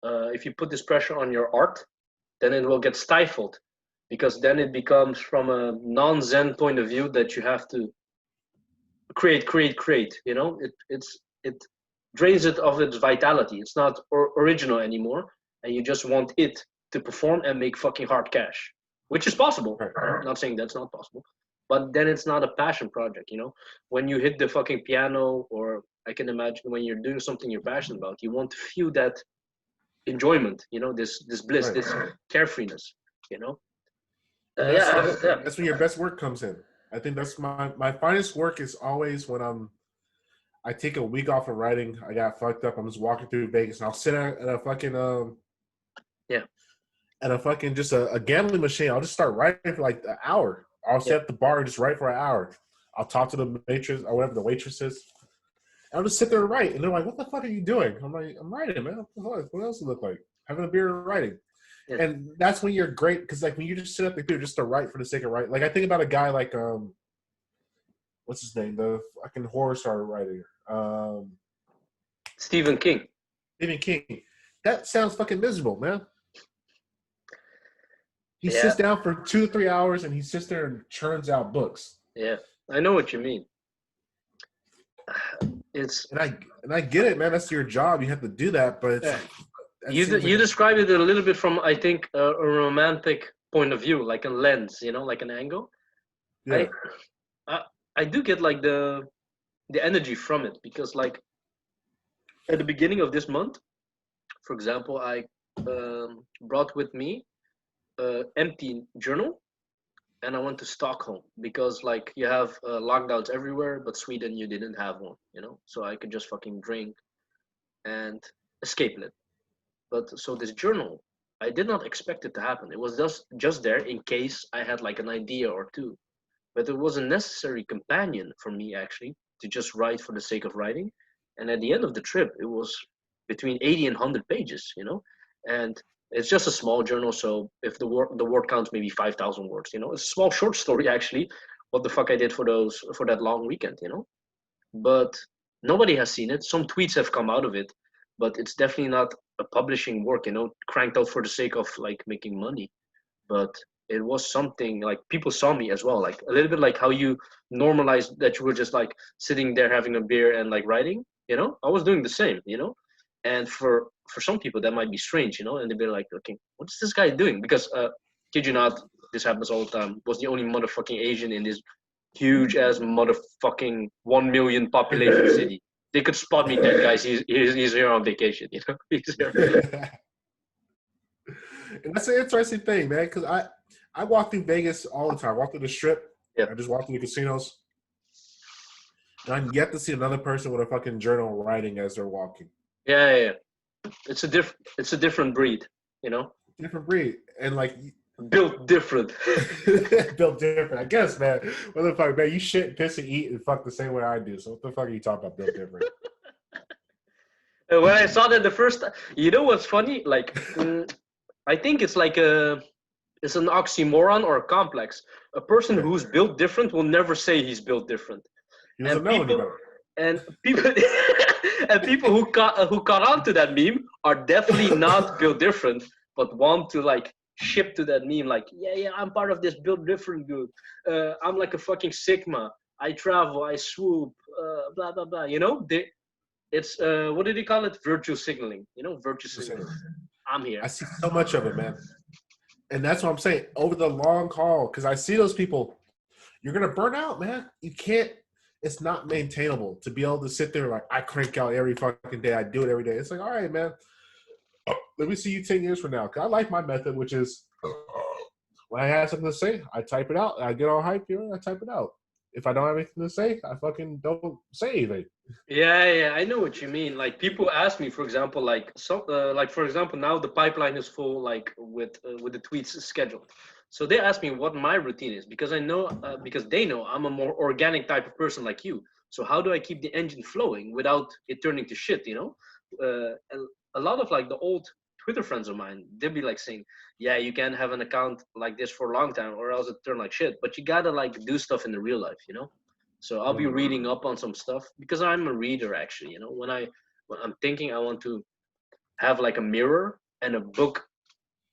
if you put this pressure on your art, then it will get stifled. Because then it becomes from a non-Zen point of view that you have to create. It drains it of its vitality. It's not original anymore, and you just want it to perform and make fucking hard cash, which is possible. I'm not saying that's not possible, but then it's not a passion project. When you hit the fucking piano, or I can imagine when you're doing something you're passionate about, you want to feel that enjoyment. This bliss, this carefreeness. That's when your best work comes in. I think that's my finest work is always when I take a week off of writing. I got fucked up. I'm just walking through Vegas, and I'll sit at a fucking at a fucking just a gambling machine. I'll just start writing for like an hour. I'll sit at the bar and just write for an hour. I'll talk to the waitress or whatever the waitress is. I'll just sit there and write, and they're like, "What the fuck are you doing?" I'm like, "I'm writing, man. What else does it look like? Having a beer and writing." Yeah. And that's when you're great, because like when you just sit up there just to write for the sake of writing. Like I think about a guy like what's his name? The fucking horror star writer. Stephen King. Stephen King. That sounds fucking miserable, man. He sits down for 2 to 3 hours and he sits there and churns out books. Yeah, I know what you mean. And I get it, man. That's your job. You have to do that, but you described it a little bit from, I think, a romantic point of view, like a lens, like an angle. Yeah. I do get like the energy from it, because like at the beginning of this month, for example, I brought with me an empty journal, and I went to Stockholm, because like you have lockdowns everywhere, but Sweden you didn't have one, so I could just fucking drink and escape it. But so this journal, I did not expect it to happen. It was just there in case I had like an idea or two. But it was a necessary companion for me, actually, to just write for the sake of writing. And at the end of the trip, it was between 80 and 100 pages, And it's just a small journal, so if the word counts, maybe 5,000 words, It's a small short story, actually, what the fuck I did for that long weekend, But nobody has seen it. Some tweets have come out of it, but it's definitely not a publishing work, cranked out for the sake of like making money. But it was something like people saw me as well, like a little bit like how you normalized that you were just like sitting there having a beer and like writing, I was doing the same, and for for some people that might be strange, you know, and they'd be like, okay, what is this guy doing? Because kid you not, this happens all the time. Was the only motherfucking Asian in this huge ass motherfucking 1 million population city. They could spot me dead, guys. He's here on vacation, you know. He's here. And that's an interesting thing, man, because I walk through Vegas all the time. I walk through the Strip. Yeah. I just walk through the casinos. And I'm yet to see another person with a fucking journal writing as they're walking. Yeah. It's a different breed, you know. Different breed, and like built different. Built different, I guess, man. What the fuck, man? You shit, piss, and eat, and fuck the same way I do. So what the fuck are you talking about? Built different. When I saw that the first time, you know what's funny? Like, I think it's like it's an oxymoron or a complex. A person who's built different will never say he's built different. He doesn't know anybody. And people and people who caught on to that meme are definitely not built different, but want to like ship to that meme like, yeah, I'm part of this built different group. I'm like a fucking Sigma. I travel, I swoop, blah blah blah. You know, it's what did they call it? Virtue signaling. You know, virtue signaling. I'm here. I see so much of it, man. And that's what I'm saying. Over the long haul, because I see those people, you're gonna burn out, man. You can't. It's not maintainable to be able to sit there like I crank out every fucking day. I do it every day. It's like, all right, man. Let me see you 10 years from now. Cause I like my method, which is when I have something to say, I type it out. I get all hyped here, I type it out. If I don't have anything to say, I fucking don't say anything. Yeah, I know what you mean. Like people ask me, for example, like for example, now the pipeline is full, like with the tweets scheduled. So they ask me what my routine is because I know because they know I'm a more organic type of person like you. So how do I keep the engine flowing without it turning to shit? You know, a lot of like the old Twitter friends of mine, they'll be like saying, yeah, you can't have an account like this for a long time or else it turn like shit. But you gotta like do stuff in the real life, you know. So I'll be reading up on some stuff because I'm a reader actually. You know, when I'm thinking, I want to have like a mirror and a book.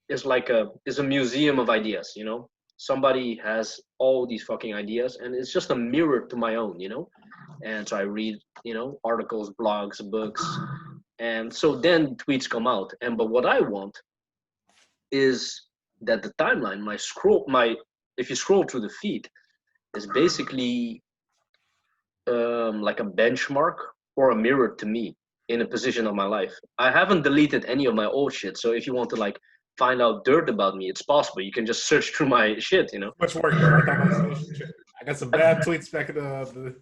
Is a museum of ideas, you know. Somebody has all these fucking ideas and it's just a mirror to my own, you know. And so I read, you know, articles, blogs, books, and so then tweets come out. But what I want is that the timeline, if you scroll through the feed, is basically like a benchmark or a mirror to me in a position of my life. I haven't deleted any of my old shit, so if you want to like find out dirt about me, it's possible. You can just search through my shit, you know. Much work, man. I got some bad tweets back in the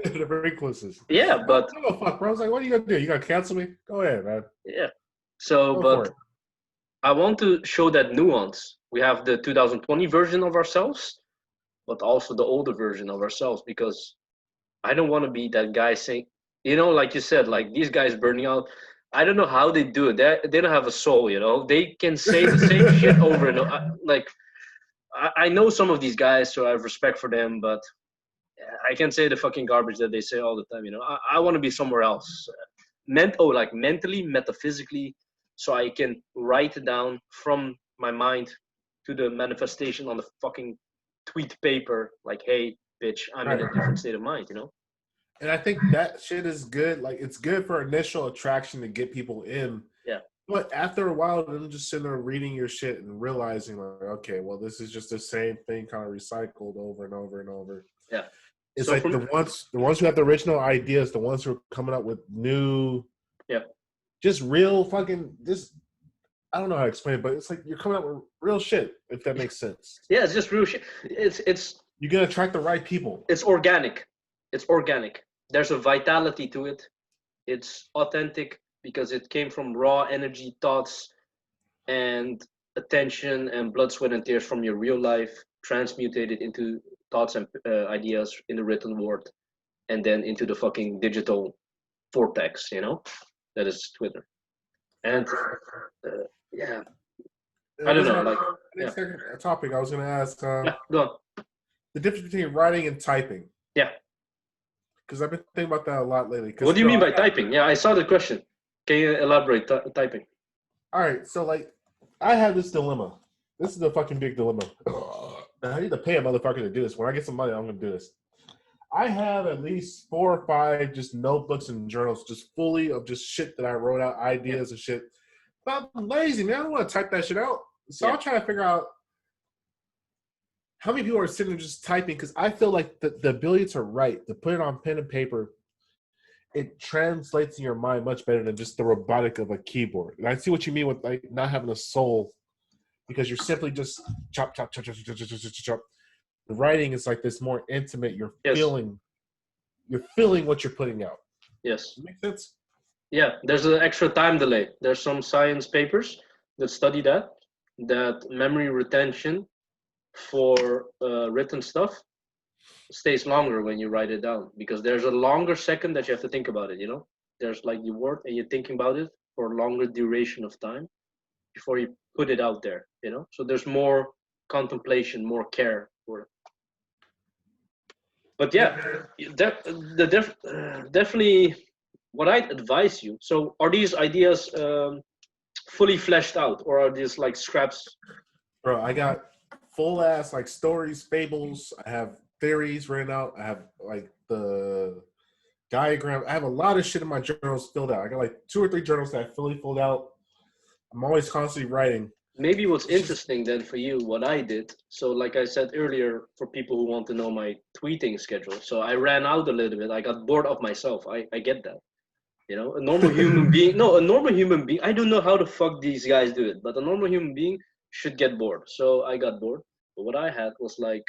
the recluses. Yeah, but oh fuck, bro. I was like, what are you gonna do? You gonna cancel me? Go ahead, man. Yeah. So, but I want to show that nuance. We have the 2020 version of ourselves, but also the older version of ourselves, because I don't want to be that guy saying, you know, like you said, like these guys burning out. I don't know how they do it. They don't have a soul, you know. They can say the same shit over and over. Like, I know some of these guys, so I have respect for them, but I can't say the fucking garbage that they say all the time, you know. I want to be somewhere else. Like mentally, metaphysically, so I can write it down from my mind to the manifestation on the fucking tweet paper. Like, hey, bitch, I'm in a different state of mind, you know. And I think that shit is good. Like, it's good for initial attraction to get people in. Yeah. But after a while, them just sitting there reading your shit and realizing, like, okay, well, this is just the same thing kind of recycled over and over and over. Yeah. It's so like the ones who have the original ideas, the ones who are coming up with new, just real fucking, just, I don't know how to explain it, but it's like you're coming up with real shit, if that makes sense. Yeah, it's just real shit. It's you're gonna attract the right people. It's organic. It's organic. There's a vitality to it. It's authentic because it came from raw energy, thoughts, and attention and blood, sweat, and tears from your real life, transmutated into thoughts and ideas in the written word, and then into the fucking digital vortex, you know? That is Twitter. And yeah. I don't know. Like, a topic I was going to ask. Go on. The difference between writing and typing. Yeah. Because I've been thinking about that a lot lately. What do you mean by typing? Yeah, I saw the question. Can you elaborate typing? All right. So, like, I have this dilemma. This is a fucking big dilemma. I need to pay a motherfucker to do this. When I get some money, I'm going to do this. I have at least 4 or 5 just notebooks and journals just fully of just shit that I wrote out, ideas and shit. But I'm lazy, man. I don't want to type that shit out. So I'll try to figure out how many people are sitting there just typing, because I feel like the ability to write, to put it on pen and paper, it translates in your mind much better than just the robotic of a keyboard. And I see what you mean with like not having a soul, because you're simply just chop, chop, chop, chop, chop, chop, chop, chop, chop. The writing is like this more intimate. You're feeling what you're putting out. Yes. Makes sense? Yeah, there's an extra time delay. There's some science papers that study that memory retention for written stuff stays longer when you write it down, because there's a longer second that you have to think about it, you know? There's like the word and you're thinking about it for a longer duration of time before you put it out there, you know? So there's more contemplation, more care for it. But yeah, definitely what I'd advise you. So are these ideas fully fleshed out, or are these like scraps? Bro, I got full ass like stories, fables. I have theories written out. I have like the diagram. I have a lot of shit in my journals filled out. I got like 2 or 3 journals that I fully filled out. I'm always constantly writing. Maybe what's interesting then for you, what I did. So like I said earlier, for people who want to know my tweeting schedule. So I ran out a little bit. I got bored of myself. I get that. You know, a normal human being, I don't know how the fuck these guys do it, but a normal human being should get bored. So I got bored. But what I had was like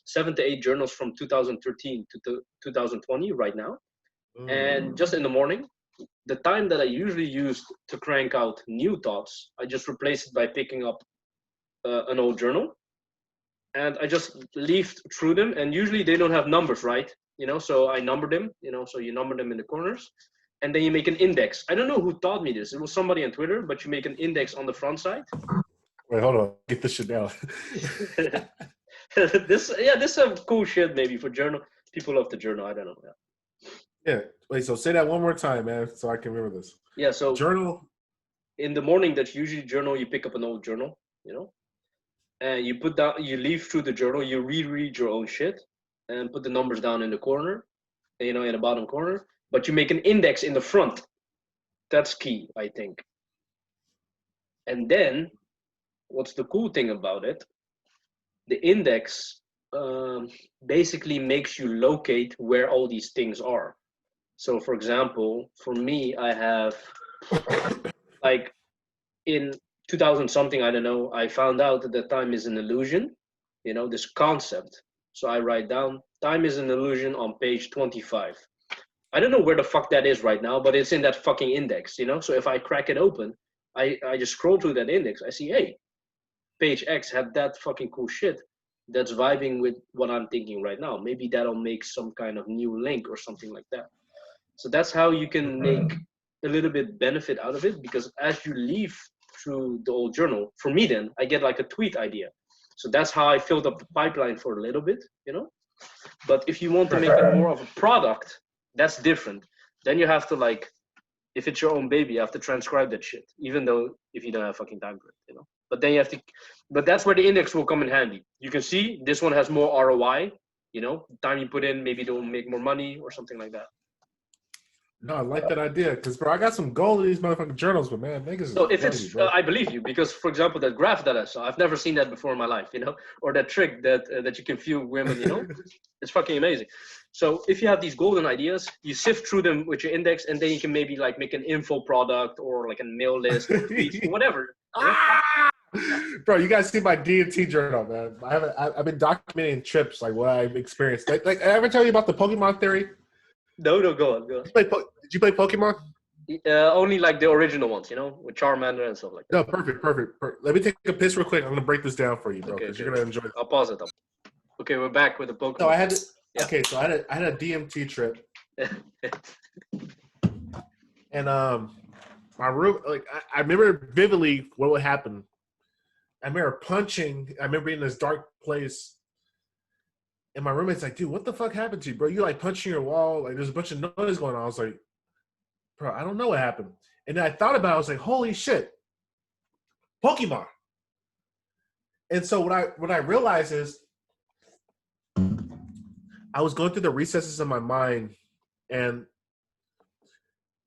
7 to 8 journals from 2013 to 2020 right now. And just in the morning, the time that I usually use to crank out new thoughts, I just replace it by picking up an old journal. And I just leafed through them. And usually they don't have numbers, right? You know, so I number them, you know, so you number them in the corners. And then you make an index. I don't know who taught me this. It was somebody on Twitter, but you make an index on the front side. Wait, hold on. Get this shit down. This is some cool shit maybe for journal. People love the journal. I don't know. Yeah. Wait, so say that one more time, man, so I can remember this. Yeah, so journal. In the morning, that's usually journal. You pick up an old journal, you know, and you leaf through the journal, you reread your own shit and put the numbers down in the corner, you know, in the bottom corner. But you make an index in the front. That's key, I think. And then, what's the cool thing about it? The index basically makes you locate where all these things are. So, for example, for me, I have like in 2000 something, I don't know, I found out that time is an illusion, you know, this concept. So I write down time is an illusion on page 25. I don't know where the fuck that is right now, but it's in that fucking index, you know? So if I crack it open, I just scroll through that index. I see, hey, page X had that fucking cool shit that's vibing with what I'm thinking right now. Maybe that'll make some kind of new link or something like that. So that's how you can make a little bit benefit out of it, because as you leaf through the old journal, for me then, I get like a tweet idea. So that's how I filled up the pipeline for a little bit, you know? But if you want to make it more of a product, that's different. Then you have to, like, if it's your own baby, you have to transcribe that shit, even though if you don't have fucking time for it, you know? But then you have to, but that's where the index will come in handy. You can see this one has more ROI, you know? The time you put in, maybe they'll make more money or something like that. No, I like that idea, because, bro, I got some gold in these motherfucking journals, but man, niggas. So if it's, I believe you, because for example, that graph that I saw, I've never seen that before in my life, you know, or that trick that you can view women, you know, it's fucking amazing. So if you have these golden ideas, you sift through them with your index, and then you can maybe like make an info product or like a mail list or tweets or whatever. Bro, you guys see my D&T journal, man. I've been documenting trips, like what I've experienced. Like I ever tell you about the Pokemon theory? No, go on. Did you play Pokemon? Only like the original ones, you know, with Charmander and stuff like that. No, perfect. Let me take a piss real quick. I'm gonna break this down for you, bro, because you're gonna enjoy it. I'll pause it. Okay, we're back with the Pokemon. So I had a DMT trip, and my room, like I remember vividly what would happen. I remember being in this dark place. And my roommate's like, dude, what the fuck happened to you, bro? You like punching your wall. Like, there's a bunch of noise going on. I was like, bro, I don't know what happened. And then I thought about it. I was like, holy shit, Pokemon. And so what I realized is I was going through the recesses of my mind, and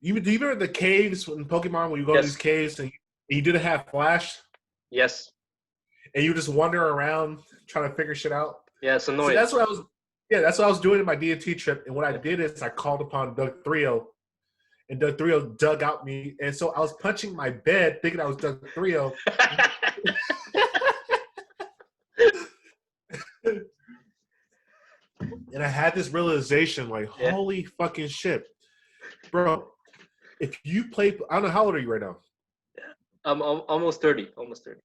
do you remember the caves in Pokemon when you go to these caves and you didn't have Flash? Yes. And you just wander around trying to figure shit out? Yeah, it's annoying. So that's what I was. Yeah, that's what I was doing in my DMT trip. And what I did is I called upon Doug Thrio, and Doug Thrio dug out me. And so I was punching my bed thinking I was Doug Thrio. And I had this realization, like, holy fucking shit. Bro, if you play, I don't know, how old are you right now? I'm almost 30. Almost 30.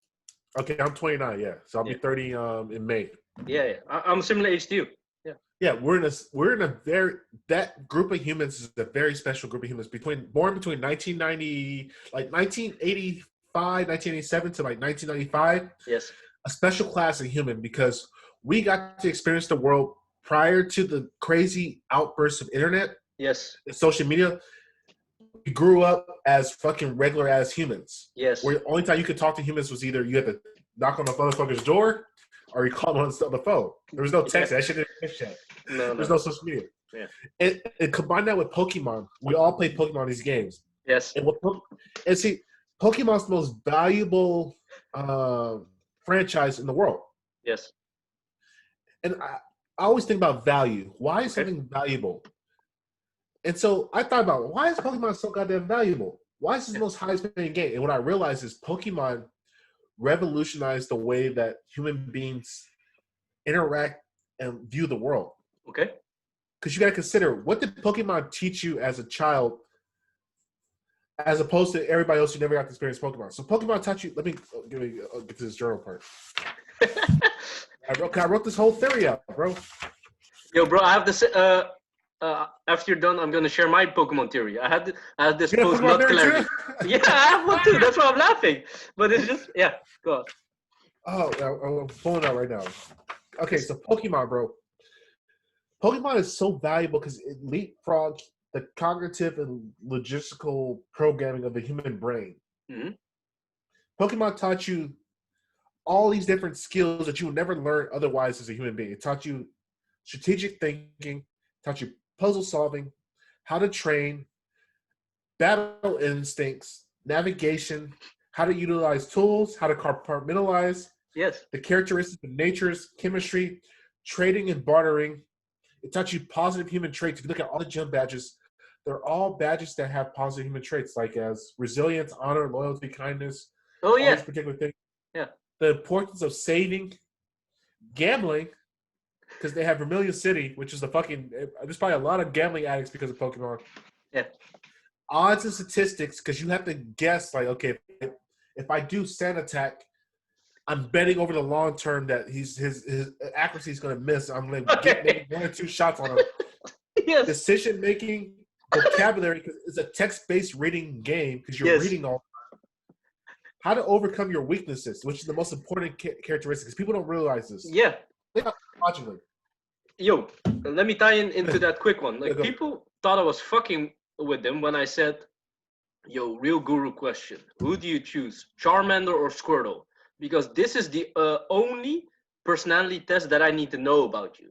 Okay, I'm 29, yeah. So I'll be 30 in May. Yeah. I'm similar age to you. Yeah. Yeah, we're in a very, that group of humans is a very special group of humans born between 1990, like 1985, 1987 to like 1995. Yes. A special class of human because we got to experience the world prior to the crazy outbursts of internet. Yes. And social media. We grew up as fucking regular as humans. Yes. Where the only time you could talk to humans was either you had to knock on the motherfucker's door or you called on the phone. There was no text. That shit didn't exist yet. There's no social media. Yeah. And combine that with Pokemon. We all play Pokemon these games. Yes. And see, Pokemon's the most valuable franchise in the world. Yes. And I always think about value. Why is something valuable? And so I thought about, why is Pokemon so goddamn valuable? Why is this the most highest paying game? And what I realized is Pokemon revolutionized the way that human beings interact and view the world. Okay. Because you got to consider, what did Pokemon teach you as a child as opposed to everybody else who never got to experience Pokemon? So Pokemon taught you, let me get to this journal part. I wrote this whole theory out, bro. Yo, bro, I have this. After you're done, I'm gonna share my Pokemon theory. I had this post not clarity. Yeah, I have one too. That's why I'm laughing. But it's just go on. Oh, I'm pulling out right now. Okay, so Pokemon, bro. Pokemon is so valuable because it leapfrogged the cognitive and logistical programming of the human brain. Mm-hmm. Pokemon taught you all these different skills that you would never learn otherwise as a human being. It taught you strategic thinking, taught you puzzle solving, how to train, battle instincts, navigation, how to utilize tools, how to compartmentalize, the characteristics of nature's chemistry, trading and bartering. It taught you positive human traits. If you look at all the gym badges, they're all badges that have positive human traits, like as resilience, honor, loyalty, kindness. Oh, yeah. All these particular things. Yeah. The importance of saving, gambling, because they have Vermilion City, which is there's probably a lot of gambling addicts because of Pokemon. Yeah. Odds and statistics, because you have to guess, like, okay, if I do Sand Attack, I'm betting over the long term that his accuracy is going to miss. I'm going to get maybe 1 or 2 shots on him. Yes. Decision making, vocabulary, because it's a text-based reading game, because you're reading all. How to overcome your weaknesses, which is the most important characteristic, because people don't realize this. Yeah. Logically. Yo, let me tie into that quick one. Like, people thought I was fucking with them when I said, yo, real guru question. Who do you choose, Charmander or Squirtle? Because this is the only personality test that I need to know about you.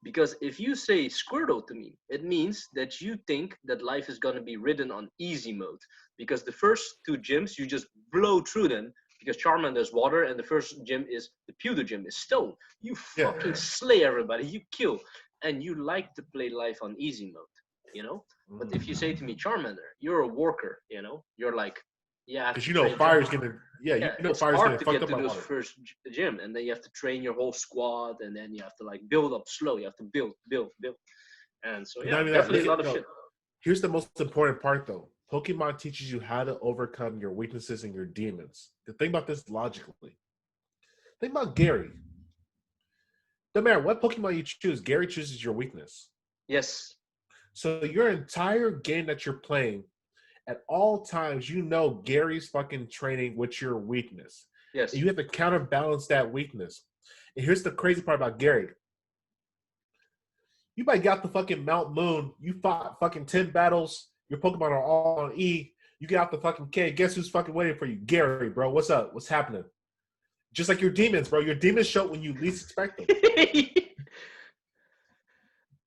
Because if you say Squirtle to me, it means that you think that life is going to be ridden on easy mode. Because the first 2 gyms, you just blow through them. Because Charmander is water, and the first gym is the Pewter gym is stone. You fucking slay everybody, you kill, and you like to play life on easy mode, you know. But if you say to me, Charmander, you're a worker, you know, you're like, because you know fire's gonna, you know fire's gonna fuck up to those first gym, and then you have to train your whole squad, and then you have to like build up slow. You have to build, and so definitely a lot of shit. Here's the most important part, though. Pokemon teaches you how to overcome your weaknesses and your demons. Think about this logically. Think about Gary. No matter what Pokemon you choose, Gary chooses your weakness. Yes. So your entire game that you're playing, at all times, you know Gary's fucking training with your weakness. Yes. And you have to counterbalance that weakness. And here's the crazy part about Gary. You might got the fucking Mount Moon. You fought fucking 10 battles. Your Pokemon are all on E. You get out the fucking K. Guess who's fucking waiting for you? Gary, bro. What's up? What's happening? Just like your demons, bro. Your demons show when you least expect them.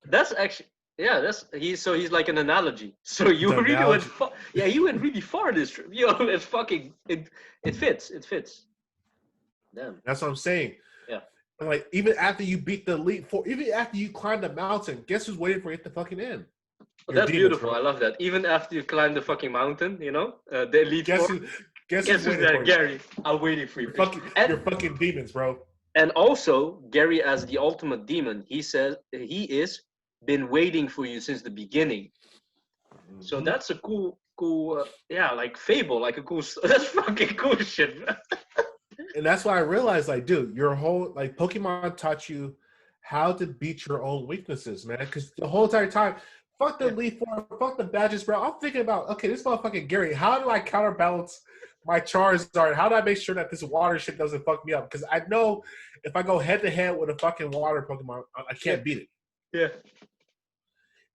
That's actually, yeah, he's like an analogy. So you The really went analogy. far. Yeah, you went really far this trip. It's fucking it fits. It fits. Damn. That's what I'm saying. Yeah. And like even after you beat the elite four, even after you climb the mountain, guess who's waiting for you at the fucking end? Well, Your that's demons, beautiful. bro. I love that. Even after you climb the fucking mountain, the Elite Guess Four. who? Guess Guess who's who's waiting there? for you? Gary. I'm waiting for you. And Your fucking demons, bro. and also Gary as the ultimate demon. He says he is been waiting for you since the beginning. So Mm-hmm. that's a cool, yeah, like fable, like a cool. That's fucking cool shit, man. And that's why I realized, like, dude, your whole like Pokemon taught you how to beat your own weaknesses, man. Because the whole entire time, fuck the Yeah. Elite Four, fuck the badges, bro. I'm thinking about, okay, this motherfucking Gary. How do I counterbalance my Charizard? How do I make sure that this water shit doesn't fuck me up? Because I know if I go head to head with a fucking water Pokemon, I can't beat it. Yeah.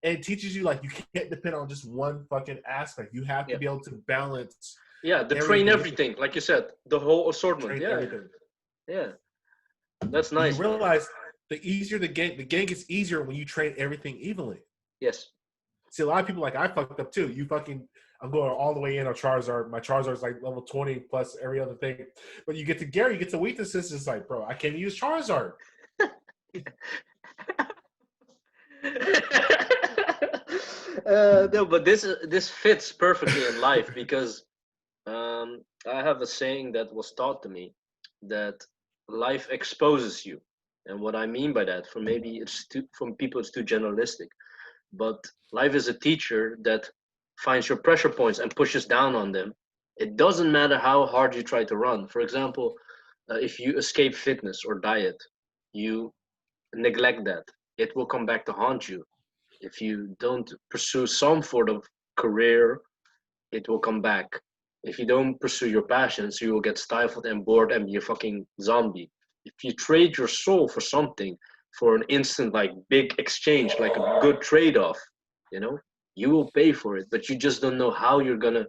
And it teaches you like you can't depend on just one fucking aspect. You have to Yeah. be able to balance. Yeah. The train everything, like you said, the whole assortment. Train Yeah. everything. Yeah. That's And you nice, man. realize the easier the game gets easier when you train everything evenly. Yes. See, a lot of people like I fucked up too. I'm going all the way in on Charizard. My Charizard's like level 20 plus every other thing. But you get to Gary, you get to weaknesses. It's like, bro, I can't use Charizard. No, but this fits perfectly in life because I have a saying that was taught to me that life exposes you, and what I mean by that, from people, it's too generalistic, but life is a teacher that finds your pressure points and pushes down on them. It doesn't matter how hard you try to run. For example, if you escape fitness or diet, you neglect that. It will come back to haunt you. If you don't pursue some sort of career, it will come back. If you don't pursue your passions, you will get stifled and bored and be a fucking zombie. If you trade your soul for something, for an instant, like big exchange, like a good trade off, you will pay for it, but you just don't know how you're gonna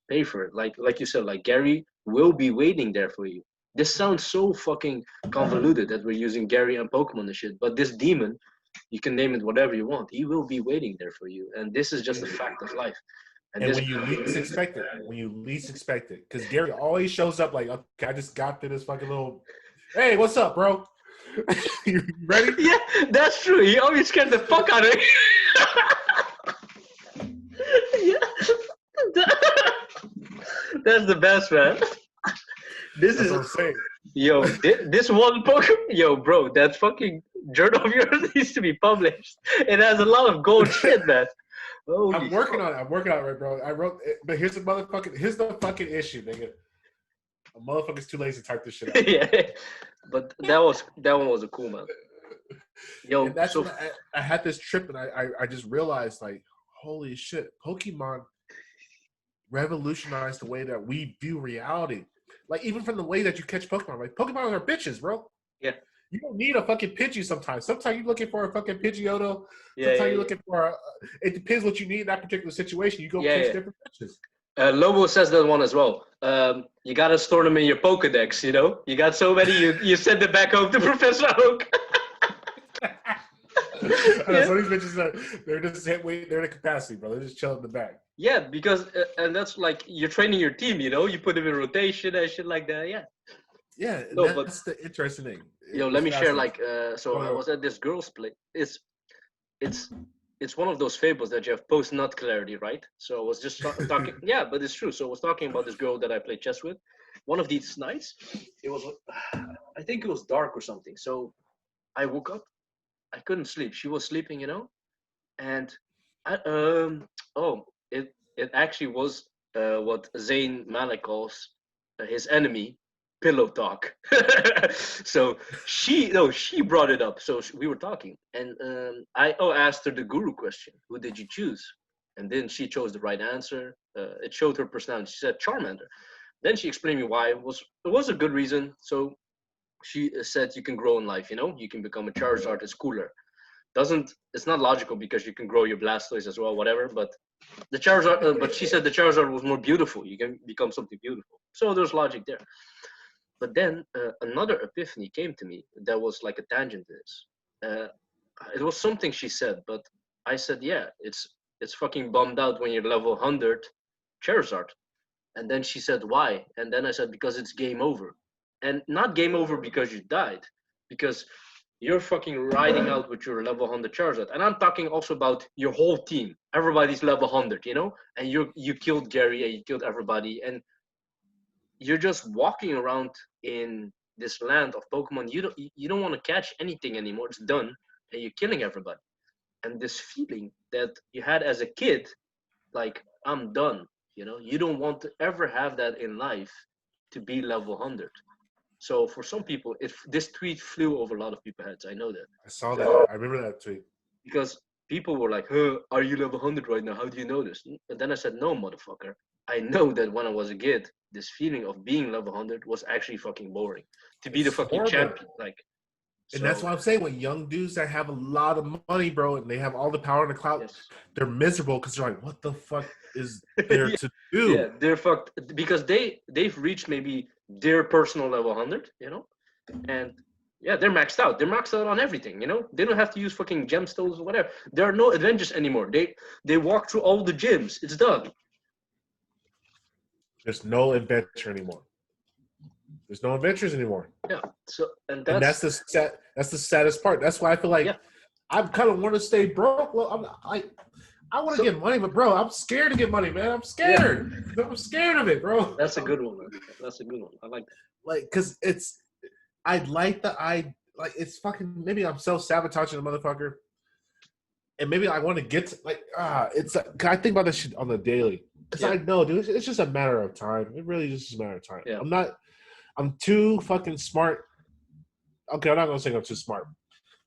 pay for it. Like you said, like Gary will be waiting there for you. This sounds so fucking convoluted that we're using Gary and Pokemon and shit, but this demon, you can name it whatever you want. He will be waiting there for you, and this is just a fact of life. And And this, when you least expect it, because Gary always shows up like, okay, I just got through this fucking little, hey, what's up, bro? You ready? yeah, that's true. He always scared the fuck out of me. Yeah. That's the best, man. This That's is what I'm saying. Yo, this one Pokemon, yo, bro, that fucking journal of yours needs to be published. It has a lot of gold shit, man. Holy I'm working on it. I'm working on it, right, bro. I wrote it, but here's the fucking issue, nigga. A motherfucker's too lazy to type this shit out. Yeah, but that one was a cool, man. Yo, And that's so when I had this trip, and I just realized, like, holy shit, Pokemon revolutionized the way that we view reality. Like, even from the way that you catch Pokemon. Like, Pokemon are bitches, bro. yeah, You don't need a fucking Pidgey sometimes. Sometimes you're looking for a fucking Pidgeotto. yeah, Sometimes yeah, you're looking for it depends what you need in that particular situation. You go yeah, catch yeah. different bitches. Lobo says that one as well. You gotta store them in your Pokedex, You got so many, you send it back home to Professor Oak. I know, some of these bitches, they're just they're in capacity, bro. They're just chilling in the back. Yeah, because and that's like you're training your team, You put them in rotation and shit like that. Yeah. Yeah, and No, but that's the interesting thing. let me share fascinating. so I was at this girl's play. It's one of those fables that you have post nut clarity, right? So I was just talking. Yeah, but it's true. So I was talking about this girl that I played chess with. One of these nights, it was I think it was dark or something. So I woke up. I couldn't sleep. She was sleeping, and I it actually was what Zayn Malik calls his enemy, pillow talk. So she brought it up. So we were talking, and I asked her the guru question: who did you choose? And then she chose the right answer. It showed her personality. She said Charmander. Then she explained me why. It was a good reason. So she said you can grow in life. You can become a Charizard. It's cooler. It's not logical because you can grow your Blastoise as well, whatever. But the Charizard, but she said the Charizard was more beautiful. You can become something beautiful. So there's logic there. But then another epiphany came to me that was like a tangent to this. it was something she said, but I said, yeah, it's fucking bummed out when you're level 100 Charizard. And then she said, why? And then I said, because it's game over. And not game over because you died, because you're fucking riding out with your level 100 Charizard. And I'm talking also about your whole team. Everybody's level 100, you know? And you killed Gary and you killed everybody. And you're just walking around in this land of Pokemon. You don't want to catch anything anymore. It's done. And you're killing everybody. And this feeling that you had as a kid, like, I'm done. You know, you don't want to ever have that in life, to be level 100. So for some people, this tweet flew over a lot of people's heads. I know that. I saw that. I remember that tweet. Because people were like, huh, are you level 100 right now? How do you know this? And then I said, no, motherfucker. I know that when I was a kid, this feeling of being level 100 was actually fucking boring. To be the fucking horrible. Champion. Like, and that's what I'm saying. When young dudes that have a lot of money, bro, and they have all the power and the clout, yes, they're miserable because they're like, what the fuck is there to do? Yeah, they're fucked because they've reached maybe their personal level 100, you know? And yeah, they're maxed out. They're maxed out on everything, you know? They don't have to use fucking gemstones or whatever. There are no adventures anymore. They walk through all the gyms. It's done. There's no adventure anymore. There's no adventures anymore. Yeah. So and that's the saddest part. That's why I feel like I kind of want to stay broke. Well, I want to get money, but bro, I'm scared to get money, man. I'm scared. Yeah. I'm scared of it, bro. That's a good one, man. That's a good one. I like that. Like, cause it's it's fucking, maybe I'm self-sabotaging a motherfucker. And maybe I want to get to, I think about this shit on the daily. Because I know, dude, it's just a matter of time. It really just is a matter of time. Yeah. I'm too fucking smart. Okay, I'm not going to say I'm too smart.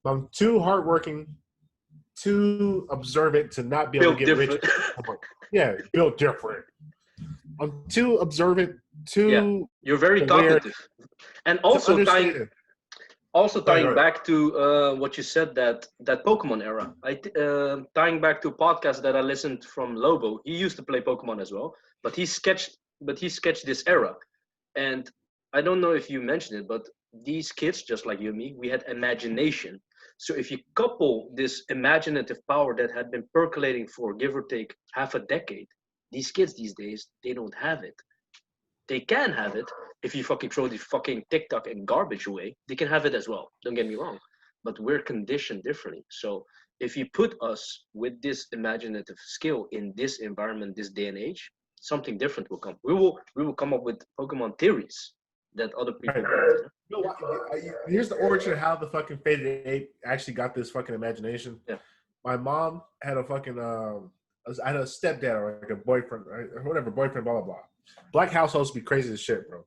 But I'm too hardworking, too observant to not be able to get rich. Yeah, built different. I'm too observant, too... Yeah. You're very talkative. And also tying back to what you said, that Pokemon era. Tying back to a podcast that I listened from Lobo. He used to play Pokemon as well, but he sketched this era. And I don't know if you mentioned it, but these kids, just like you and me, we had imagination. So if you couple this imaginative power that had been percolating for, give or take, half a decade, these kids these days, they don't have it. They can have it if you fucking throw the fucking TikTok and garbage away. They can have it as well. Don't get me wrong. But we're conditioned differently. So if you put us with this imaginative skill in this environment, this day and age, something different will come. We will come up with Pokemon theories that other people here's the origin of how the fucking Faded Ape actually got this fucking imagination. Yeah. My mom had a fucking I had a stepdad or like a boyfriend or whatever, boyfriend, blah blah blah. Black households be crazy as shit, bro.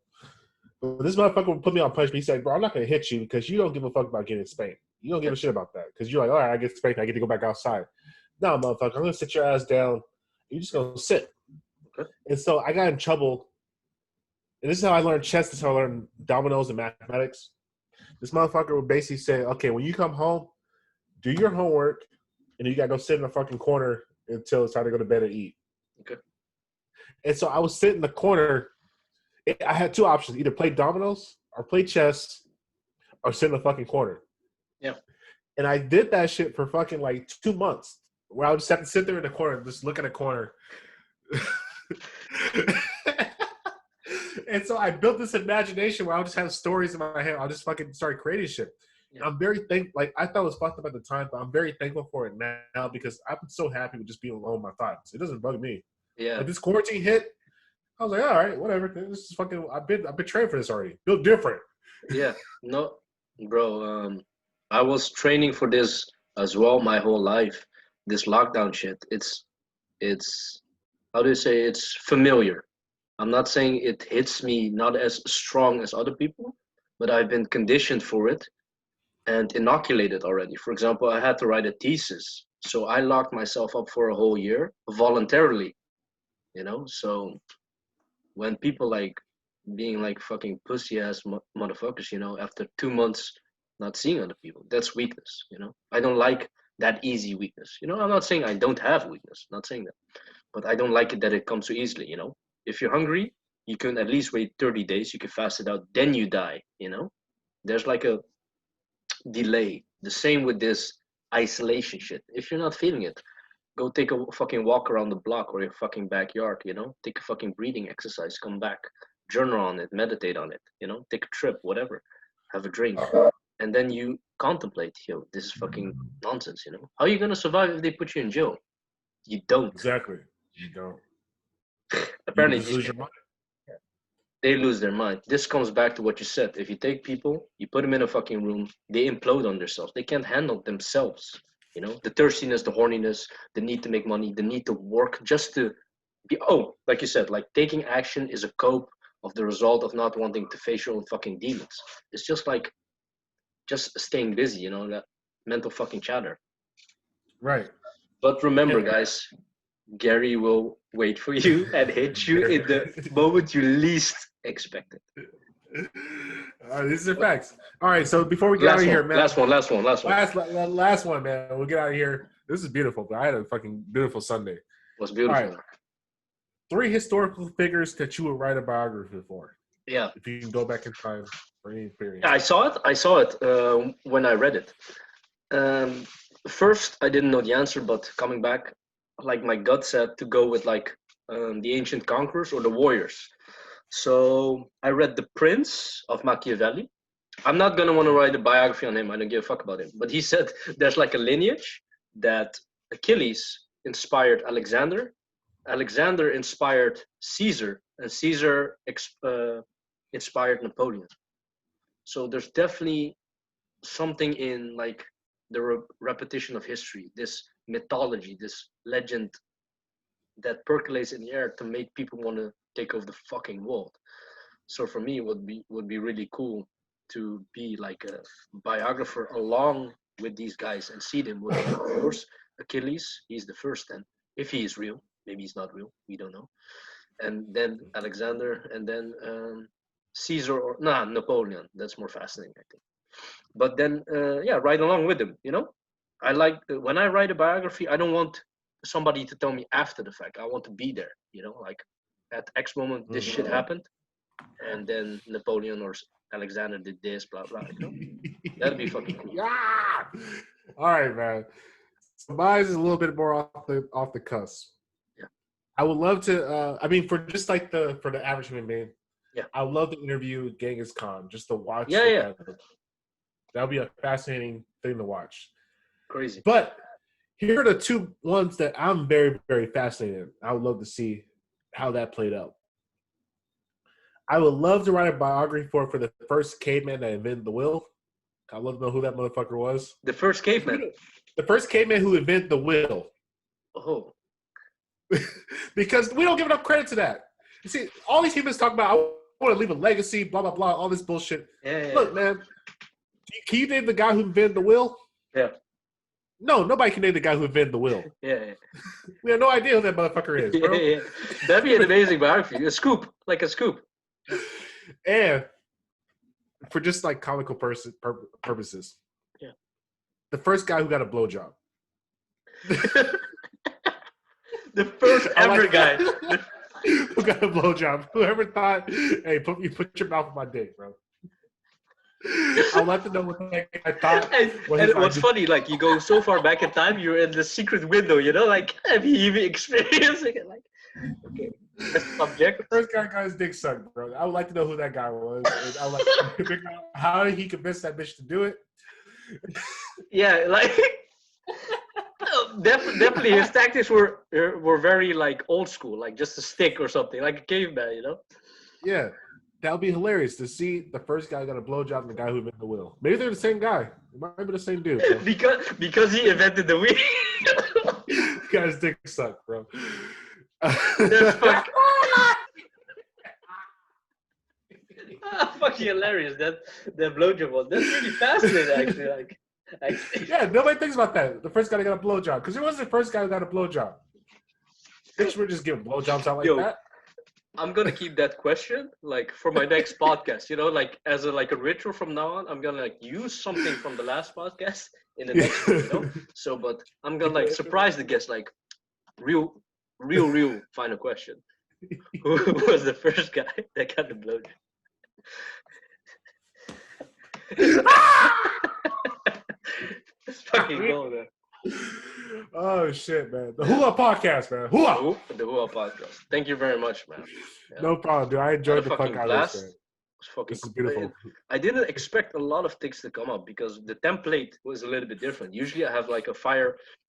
But this motherfucker would put me on punishment. He said, bro, I'm not gonna hit you because you don't give a fuck about getting spanked. You don't give a shit about that. Because you're like, all right, I get spanked, I get to go back outside. No, motherfucker, I'm gonna sit your ass down. You're just gonna sit. Okay. And so I got in trouble. And this is how I learned chess. This is how I learned dominoes and mathematics. This motherfucker would basically say, okay, when you come home, do your homework, and you got to go sit in the fucking corner until it's time to go to bed and eat. Okay. And so I was sitting in the corner. I had two options, either play dominoes or play chess or sit in the fucking corner. Yeah. And I did that shit for fucking like 2 months, where I would just have to sit there in the corner and just look in the corner. And so I built this imagination where I'll just have stories in my head. I'll just fucking start creating shit. Yeah. I'm very thankful. Like, I thought it was fucked up at the time, but I'm very thankful for it now because I've been so happy with just being alone with my thoughts. It doesn't bug me. Yeah. Like, this quarantine hit, I was like, all right, whatever. This is fucking. I've been trained for this already. Built different. Yeah. No, bro. I was training for this as well my whole life. This lockdown shit. It's how do you say? It's familiar. I'm not saying it hits me not as strong as other people, but I've been conditioned for it and inoculated already. For example, I had to write a thesis. So I locked myself up for a whole year voluntarily, you know? So when people like being like fucking pussy ass motherfuckers, you know, after 2 months not seeing other people, that's weakness, you know? I don't like that easy weakness. You know, I'm not saying I don't have weakness, not saying that, but I don't like it that it comes so easily, you know? If you're hungry, you can at least wait 30 days. You can fast it out. Then you die, you know? There's like a delay. The same with this isolation shit. If you're not feeling it, go take a fucking walk around the block or your fucking backyard, you know? Take a fucking breathing exercise, come back, journal on it, meditate on it, you know? Take a trip, whatever. Have a drink. And then you contemplate, yo, this is fucking nonsense, you know? How are you gonna survive if they put you in jail? You don't. Exactly. You don't. Apparently, you lose your mind. They lose their mind. This comes back to what you said. If you take people, you put them in a fucking room, they implode on themselves. They can't handle themselves. You know, the thirstiness, the horniness, the need to make money, the need to work just to be. Oh, like you said, like taking action is a cope of the result of not wanting to face your own fucking demons. It's just like just staying busy. You know, that mental fucking chatter. Right. But remember, guys, Gary will wait for you and hit you in the moment you least expect it. These are facts. All right, so before we get out of here, man. Last one. Last one, man. We'll get out of here. This is beautiful, but I had a fucking beautiful Sunday. It was beautiful. All right. 3 historical figures that you would write a biography for. Yeah. If you can go back in time for any period. Yeah, I saw it when I read it. First, I didn't know the answer, but coming back, like my gut said to go with like the ancient conquerors or the warriors. So I read The Prince of Machiavelli. I'm not gonna want to write a biography on him. I don't give a fuck about him. But he said there's like a lineage that Achilles inspired Alexander, Alexander inspired Caesar, and Caesar inspired Napoleon. So there's definitely something in like the repetition of history, this mythology, this legend that percolates in the air to make people want to take over the fucking world. So for me, it would be really cool to be like a biographer along with these guys and see them with, of course, Achilles. He's the first, then if he is real, maybe he's not real, we don't know. And then Alexander, and then Caesar or Napoleon. That's more fascinating, I think. But then right along with him, you know. I like when I write a biography, I don't want somebody to tell me after the fact. I want to be there, you know, like at X moment this shit happened, and then Napoleon or Alexander did this, blah blah. You know? That'd be fucking cool. Yeah. All right, man. So mine is a little bit more off the cusp. Yeah. I would love to. I mean, for just like for the average human being. Yeah. I would love to interview Genghis Khan just to watch. Yeah. That would be a fascinating thing to watch. Crazy. But here are the 2 ones that I'm very, very fascinated in. I would love to see how that played out. I would love to write a biography for the first caveman that invented the wheel. I'd love to know who that motherfucker was. The first caveman? The first caveman who invented the wheel. Oh. Because we don't give enough credit to that. You see, all these humans talk about, I want to leave a legacy, blah, blah, blah, all this bullshit. Yeah. Look, man, can you name the guy who invented the wheel? Yeah. No, nobody can name the guy who invented the wheel. Yeah. We have no idea who that motherfucker is, bro. Yeah. That'd be an amazing biography. A scoop. Like a scoop. And for just like comical purposes. Yeah. The first guy who got a blowjob. The first ever guy. Who got a blowjob. Whoever thought, hey, you put your mouth on my dick, bro. I'll let them know what I thought. And what's funny, like you go so far back in time, you're in the secret window, you know, like have you even experiencing it? Like, okay, that's the subject. The first guy got his dick sucked, bro. I would like to know who that guy was. And I would like to figure out how he convinced that bitch to do it. Yeah, like definitely his tactics were very like old school, like just a stick or something, like a caveman, you know. Yeah. That would be hilarious to see the first guy got a blowjob and the guy who invented the wheel. Maybe they're the same guy. It might be the same dude. Because he invented the wheel. The guy's dick sucked, bro. That's fucking hilarious. That blowjob one. That's really fascinating, actually. Yeah, nobody thinks about that. The first guy that got a blowjob, because he wasn't the first guy who got a blowjob. Bitch, we're just giving blowjobs out like that. I'm gonna keep that question like for my next podcast, you know, like as a ritual from now on. I'm gonna like use something from the last podcast in the next one, you know. So, but I'm gonna like surprise the guests, like real final question. Who was the first guy that got the blowjob? Let's fucking go there. Oh shit, man. The HOOA podcast, man. HOOA! The HOOA podcast. Thank you very much, man. Yeah. No problem, dude. I enjoyed the fuck out of this, man. This is beautiful. I didn't expect a lot of things to come up because the template was a little bit different. Usually I have like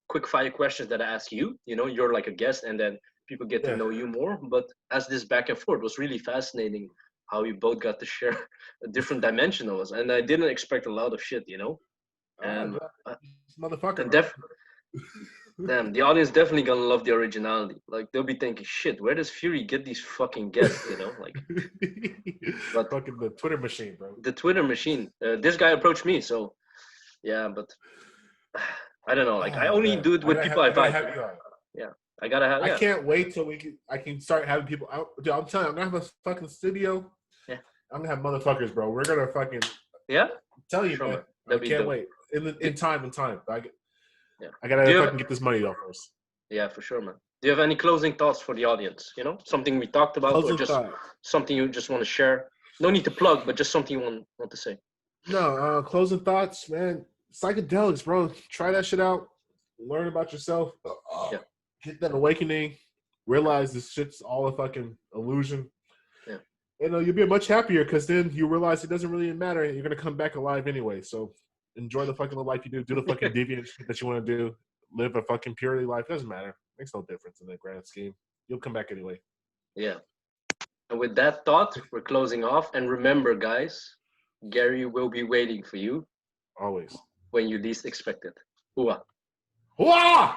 quick fire questions that I ask you. You know, you're like a guest and then people get to know you more. But as this back and forth was really fascinating how we both got to share a different dimension of us. And I didn't expect a lot of shit, you know? And motherfucker. Damn, the audience definitely gonna love the originality. Like they'll be thinking, shit, where does Fury get these fucking guests? You know, like. But fucking the Twitter machine, bro. The Twitter machine. This guy approached me, so yeah, but I don't know. Like I only do it with people I vibe. Yeah, I gotta have. Yeah. I can't wait till I can start having people out. Dude, I'm telling you, I'm gonna have a fucking studio. Yeah. I'm gonna have motherfuckers, bro. We're gonna fucking. Yeah. I'm telling you, man. I can't wait. In time. I gotta fucking get this money though first. Yeah, for sure, man. Do you have any closing thoughts for the audience? You know, something we talked about, or just something you just want to share? No need to plug, but just something you want to say. No, closing thoughts, man. Psychedelics, bro. Try that shit out. Learn about yourself. Get that awakening. Realize this shit's all a fucking illusion. Yeah. And you'll be much happier because then you realize it doesn't really matter. You're gonna come back alive anyway. So enjoy the fucking life you do. Do the fucking deviant shit that you want to do. Live a fucking purity life. Doesn't matter. Makes no difference in the grand scheme. You'll come back anyway. Yeah. And with that thought, we're closing off. And remember, guys, Gary will be waiting for you. Always. When you least expect it. HOOA. HOOA!